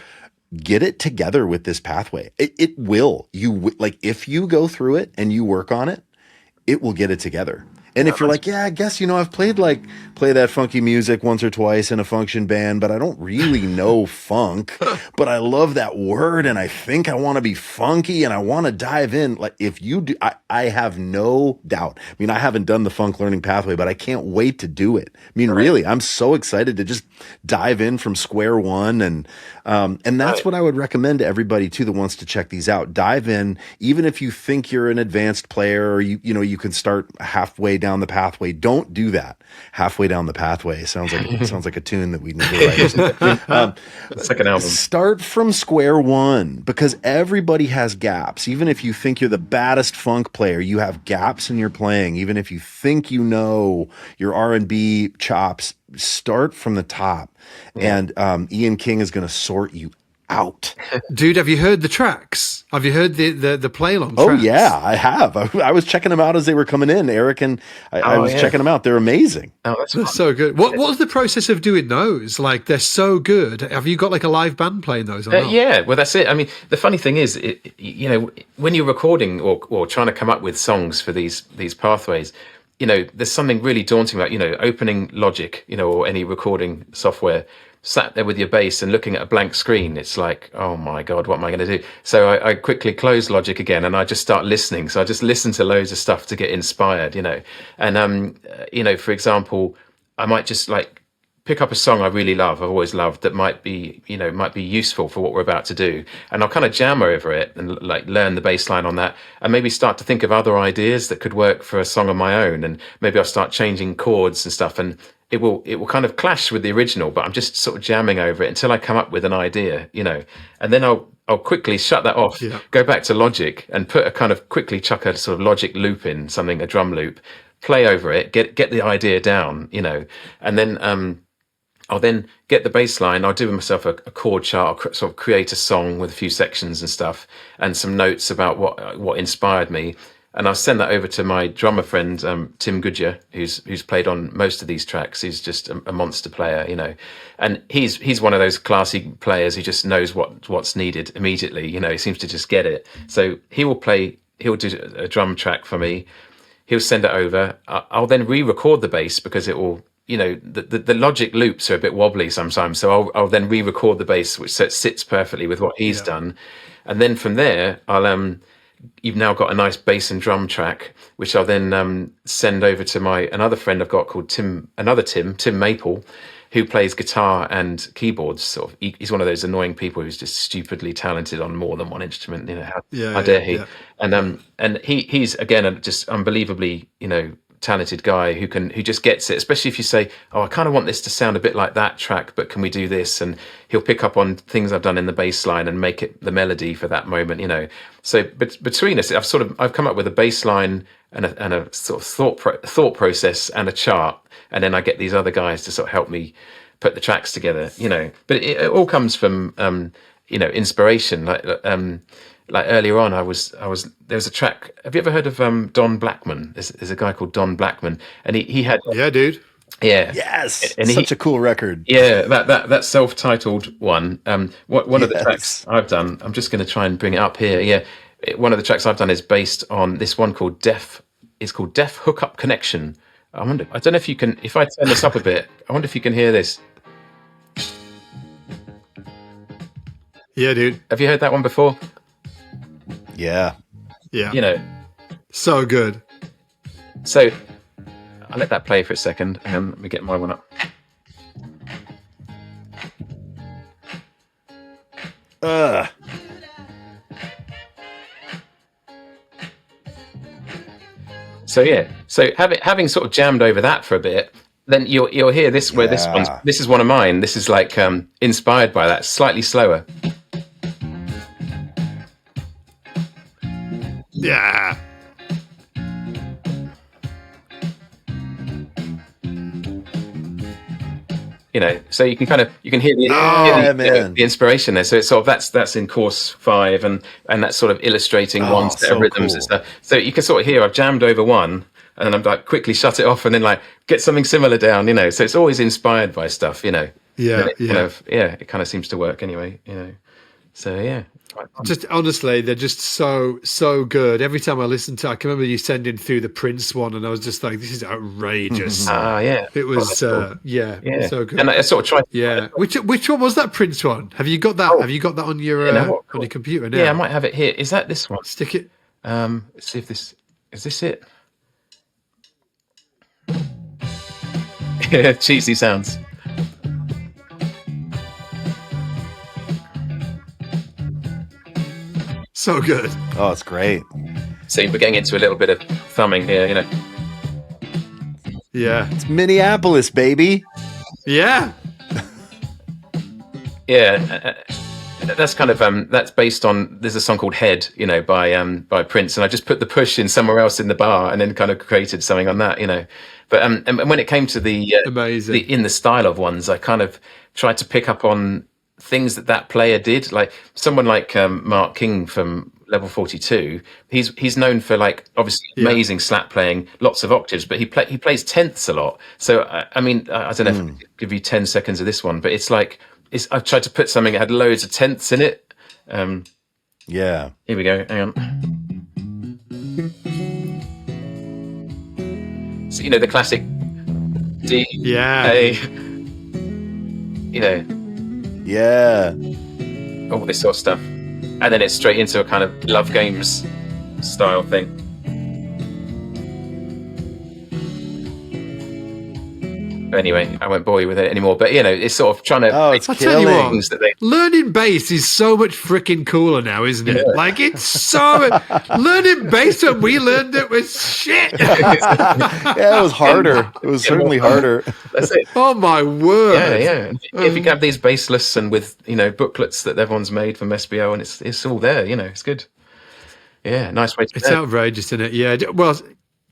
get it together with this pathway. It will. If you go through it and you work on it, it will get it together. And if you're like, I guess, I've play that funky music once or twice in a function band, but I don't really know funk, but I love that word and I think I want to be funky and I want to dive in. Like if you do, I have no doubt. I mean, I haven't done the funk learning pathway, but I can't wait to do it. I mean, really, I'm so excited to just dive in from square one. And that's what I would recommend to everybody too that wants to check these out. Dive in, even if you think you're an advanced player or you can start halfway down the pathway. Don't do that. Halfway down the pathway sounds like a tune that we need to write. Second album. Start from square one because everybody has gaps. Even if you think you're the baddest funk player, you have gaps in your playing. Even if you think you know your R&B chops, start from the top. And Ian King is going to sort you out. Dude, have you heard the tracks? Have you heard the play along tracks? Oh yeah, I have. I was checking them out as they were coming in. Eric and I was checking them out. They're amazing. Oh, that's so good. What was the process of doing those? Like they're so good. Have you got like a live band playing those or not? Yeah, well that's it. I mean, the funny thing is, when you're recording or trying to come up with songs for these pathways, there's something really daunting about, opening Logic, or any recording software, sat there with your bass and looking at a blank screen. It's like, oh my God, what am I going to do? So I quickly close Logic again and I just start listening. So I just listen to loads of stuff to get inspired, and, for example, I might just like pick up a song I really love, I've always loved, that might be useful for what we're about to do. And I'll kind of jam over it and like learn the bass line on that and maybe start to think of other ideas that could work for a song of my own. And maybe I'll start changing chords and stuff. And it will kind of clash with the original, but I'm just sort of jamming over it until I come up with an idea, and then I'll quickly shut that off, go back to Logic and quickly chuck a sort of Logic loop in, a drum loop, play over it, get the idea down, and then I'll then get the bass line. I'll do myself a chord chart. I'll sort of create a song with a few sections and stuff and some notes about what inspired me. And I'll send that over to my drummer friend, Tim Goodyear, who's played on most of these tracks. He's just a monster player, and he's one of those classy players who just knows what's needed immediately. He seems to just get it. So he'll do a drum track for me. He'll send it over. I'll then re-record the bass because it will, the Logic loops are a bit wobbly sometimes. So I'll then re-record the bass, so it sits perfectly with what he's done. And then from there, I'll you've now got a nice bass and drum track, which I'll then send over to another friend I've got called Tim Maple, who plays guitar and keyboards. Sort of, he's one of those annoying people who's just stupidly talented on more than one instrument. How dare he? Yeah. And he's again just unbelievably, talented guy who just gets it, especially if you say, oh, I kind of want this to sound a bit like that track, but can we do this? And he'll pick up on things I've done in the bass line and make it the melody for that moment, so between us I've come up with a bass line and a sort of thought process and a chart, and then I get these other guys to sort of help me put the tracks together, but it all comes from inspiration. Like earlier on, there was a track. Have you ever heard of Don Blackman? There's a guy called Don Blackman, and he had dude. Yeah. Yes. And such a cool record. Yeah, that self-titled one. One of the tracks I've done. I'm just going to try and bring it up here. Yeah, one of the tracks I've done is based on this one called Deaf. It's called Deaf Hookup Connection. I don't know if you can. If I turn this up a bit, I wonder if you can hear this. Yeah, dude. Have you heard that one before? Yeah. So good. So I'll let that play for a second, and let me get my one up. So having sort of jammed over that for a bit, then you'll hear this where this is one of mine. This is like inspired by that, slightly slower. Yeah. So you can hear the inspiration there. So it's sort of that's in course 5, and that's sort of illustrating one set of rhythms and stuff. So you can sort of hear I've jammed over one, and then I'm like quickly shut it off, and then like get something similar down. So it's always inspired by stuff. It kind of seems to work anyway. So yeah. Just honestly, they're just so good. Every time I listen to, I can remember you sending through the Prince one, and I was just like, "This is outrageous." Yeah, it was. Cool. So good. And I sort of tried. Yeah, which one was that Prince one? Have you got that? Have you got that on your on your computer now? Yeah, I might have it here. Is that this one? Stick it. Let's see if this is this it. Cheesy sounds. So good. Oh, it's great. So we're getting into a little bit of thumbing here, Yeah. It's Minneapolis, baby. Yeah. Yeah. That's kind of that's based on. There's a song called Head, by Prince, and I just put the push in somewhere else in the bar, and then kind of created something on that, But and when it came to the in the style of ones, I kind of tried to pick up on things that player did, like someone like Mark King from Level 42. He's known for like obviously amazing slap playing, lots of octaves, but he plays tenths a lot. So I don't know if I could give you 10 seconds of this one, but it's like I've tried to put something that had loads of tenths in it. Here we go. Hang on. So the classic D A. Yeah. All this sort of stuff. And then it's straight into a kind of Love Games style thing. Anyway, I won't bore you with it anymore, but it's sort of trying to things that learning bass is so much freaking cooler now, isn't it? Yeah. Like it's so learning bass when we learned it was shit. Yeah, it was harder. It was certainly harder. That's it. Oh my word. Yeah. If you have these bass lists and with booklets that everyone's made from SBL, and it's all there, it's good. Yeah, nice way to It's outrageous, isn't it? Yeah. Well,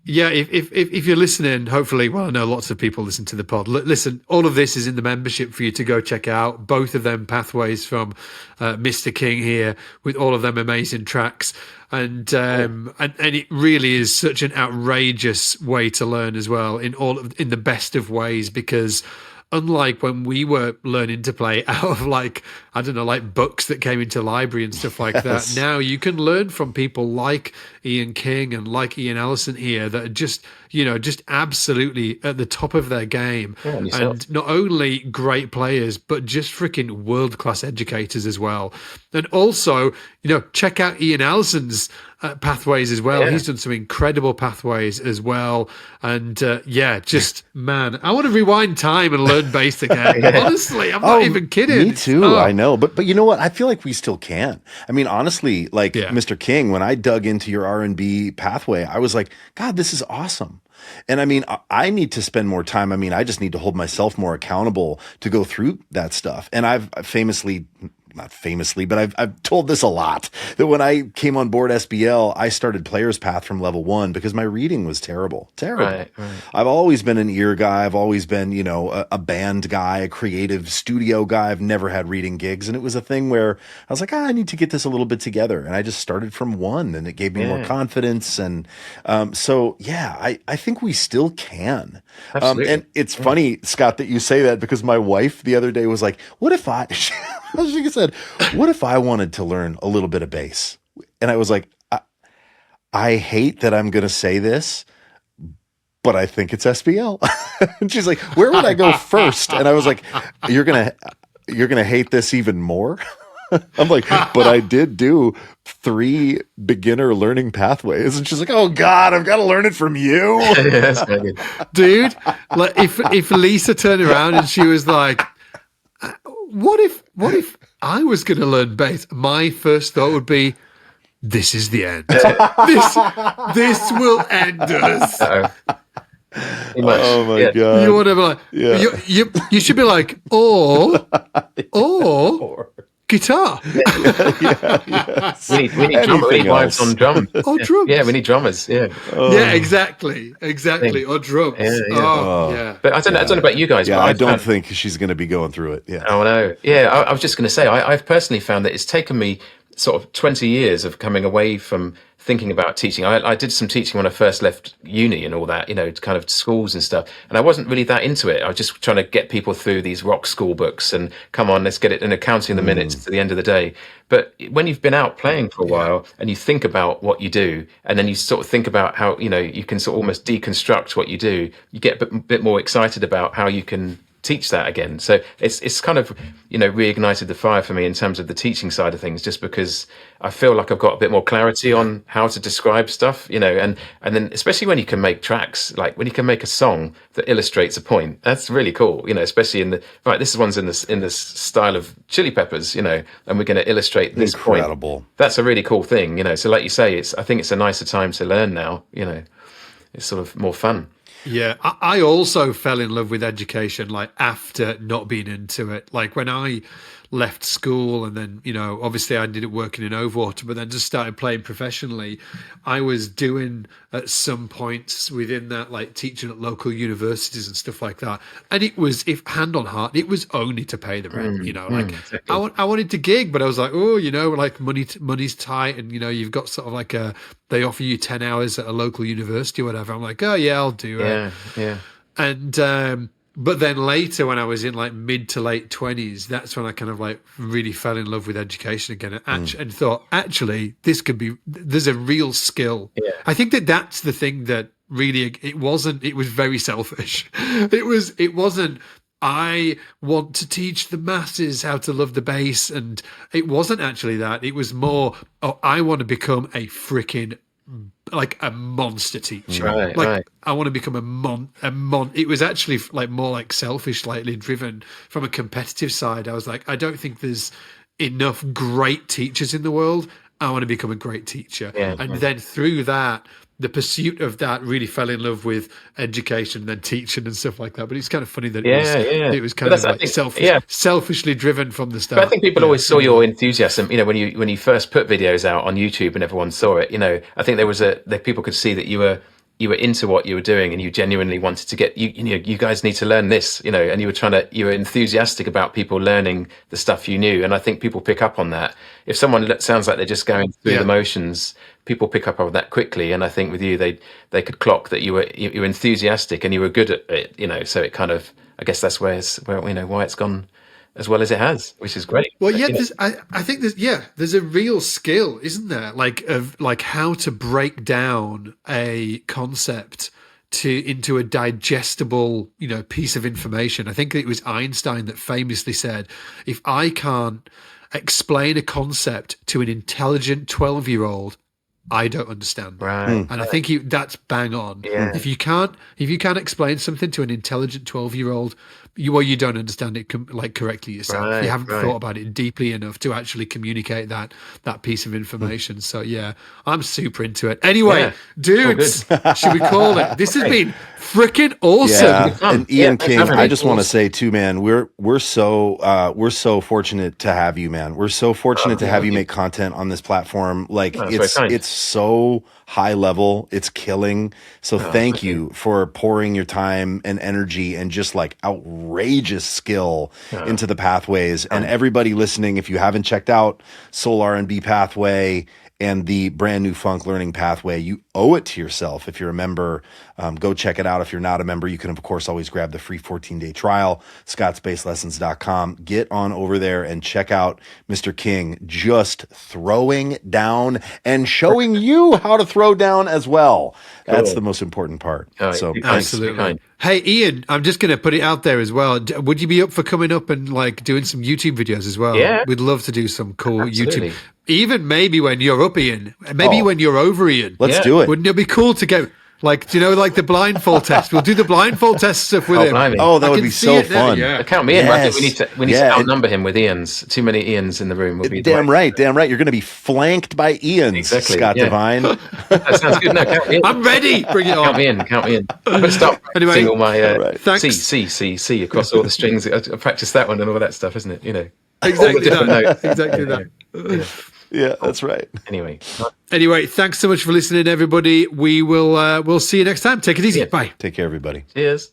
yeah, if you're listening, hopefully, well, I know lots of people listen to the pod. Listen, all of this is in the membership for you to go check out. Both of them pathways from Mr. King here with all of them amazing tracks. And it really is such an outrageous way to learn as well in the best of ways, because unlike when we were learning to play out of like books that came into library and stuff like that, now you can learn from people like Ian King and like Ian Allison here that are just absolutely at the top of their game, and not only great players but just freaking world-class educators as well. And also check out Ian Allison's pathways as well. Yeah. He's done some incredible pathways as well. And man, I want to rewind time and learn bass again. Honestly, I'm not even kidding. Me too. I know. But you know what? I feel like we still can. I mean, honestly, like Mr. King, when I dug into your R&B pathway, I was like, God, this is awesome. And I mean, I need to spend more time. I mean, I just need to hold myself more accountable to go through that stuff. And I've not famously, but I've told this a lot, that when I came on board SBL, I started Player's Path from level 1 because my reading was terrible. Right. I've always been an ear guy. I've always been, a band guy, a creative studio guy. I've never had reading gigs. And it was a thing where I was like, I need to get this a little bit together. And I just started from 1 and it gave me more confidence. And I think we still can. And it's funny, Scott, that you say that, because my wife the other day was like, what if she said, what if I wanted to learn a little bit of bass? And I was like, I hate that I'm going to say this, but I think it's SBL. And she's like, where would I go first? And I was like, you're going to hate this even more. I'm like, but I did do 3 beginner learning pathways. And she's like, oh God, I've got to learn it from you. Dude, like if Lisa turned around and she was like, what if I was going to learn bass? My first thought would be, this is the end. This will end us. Oh my God. You want to be like, you should be like, or guitar. Yes. We need drummers on drums. Or drums. Yeah, we need drummers. Yeah. Yeah, exactly. Or drums. Yeah. But I don't know about you guys. Yeah, but I don't think she's going to be going through it. Yeah. Oh no. Yeah, I was just going to say, I've personally found that it's taken me sort of 20 years of coming away from thinking about teaching. I did some teaching when I first left uni and all that, kind of schools and stuff. And I wasn't really that into it. I was just trying to get people through these rock school books and come on, let's get it, and counting the minutes to the end of the day. But when you've been out playing for a while and you think about what you do, and then you sort of think about how, you can sort of almost deconstruct what you do, you get a bit more excited about how you can teach that again. So it's kind of reignited the fire for me in terms of the teaching side of things, just because I feel like I've got a bit more clarity on how to describe stuff, and then especially when you can make tracks, like when you can make a song that illustrates a point, that's really cool, especially in this one's in this style of Chili Peppers, and we're going to illustrate this Incredible. Point. That's a really cool thing, so like you say, I think it's a nicer time to learn now, it's sort of more fun. Yeah, I also fell in love with education, like after not being into it. Like when I left school and then, obviously I ended up working in Overwater, but then just started playing professionally. I was doing at some points within that, like teaching at local universities and stuff like that. And it was, if hand on heart, it was only to pay the rent, exactly. I wanted to gig, but I was like, like money's tight. And, you've got sort of like they offer you 10 hours at a local university or whatever. I'm like, oh yeah, I'll do it. Yeah. And, but then later, when I was in like mid to late 20s, that's when I kind of like really fell in love with education again and thought, actually, there's a real skill. Yeah. I think that's the thing that really, it was very selfish. It wasn't, I want to teach the masses how to love the bass. And it wasn't actually that. It was more, I want to become a freaking like a monster teacher. Right. I want to become it was actually like more like selfish, slightly driven from a competitive side. I was like, I don't think there's enough great teachers in the world. I want to become a great teacher. Then through that, the pursuit of that really fell in love with education and then teaching and stuff like that. But it's kind of funny that it was kind of like selfishly driven from the start. But I think people always saw your enthusiasm, when you first put videos out on YouTube and everyone saw it, I think there was that people could see that you were into what you were doing and you genuinely wanted to get, you guys need to learn this, and you were enthusiastic about people learning the stuff you knew. And I think people pick up on that. If someone sounds like they're just going through the motions, people pick up on that quickly. And I think with you, they could clock that you were enthusiastic and you were good at it, so it kind of, I guess that's why it's gone as well as it has, which is great. Well, I think there's a real skill, isn't there? Like how to break down a concept into a digestible, piece of information. I think it was Einstein that famously said, if I can't explain a concept to an intelligent 12-year-old, I don't understand. Right. And I think that's bang on. Yeah. If you can't explain something to an intelligent 12-year-old, you don't understand it correctly yourself. Right, you haven't thought about it deeply enough to actually communicate that piece of information. So yeah, I'm super into it. Anyway, dudes, should we call it? This has been freaking awesome. Yeah. And Ian King, I just want to say too, man, we're so fortunate to have you, man. We're so fortunate to have you make content on this platform. Like it's so high level, it's killing. So thank you for pouring your time and energy and just like outrageous skill into the pathways. And everybody listening, if you haven't checked out Soul R&B Pathway and the brand new funk learning pathway, you owe it to yourself. If you're a member, go check it out. If you're not a member, you can of course always grab the free 14-day trial, scottsbasslessons.com. Get on over there and check out Mr. King just throwing down and showing you how to throw down as well. That's the most important part. So absolutely. Hey, Ian, I'm just going to put it out there as well. Would you be up for coming up and like doing some YouTube videos as well? Yeah. We'd love to do some cool YouTube. Even maybe when you're up, Ian. Maybe when you're over, Ian. Let's do it. Wouldn't it be cool to go... Like, do you know, like the blindfold test? We'll do the blindfold test stuff with him. Blimey. Oh, that would be so fun. Yeah. Count me in. I think we need to outnumber him with Ians. Too many Ians in the room will be damn right. You're going to be flanked by Ians, Scott Divine. That sounds good. No, count me in. I'm ready. Bring it on. Count me in. I'm going to stop practicing all my C across all the strings. I practice that one and all that stuff, isn't it? You know, exactly that. Yeah, that's right. Anyway, thanks so much for listening, everybody. We'll see you next time. Take it easy. Bye. Take care, everybody. Cheers.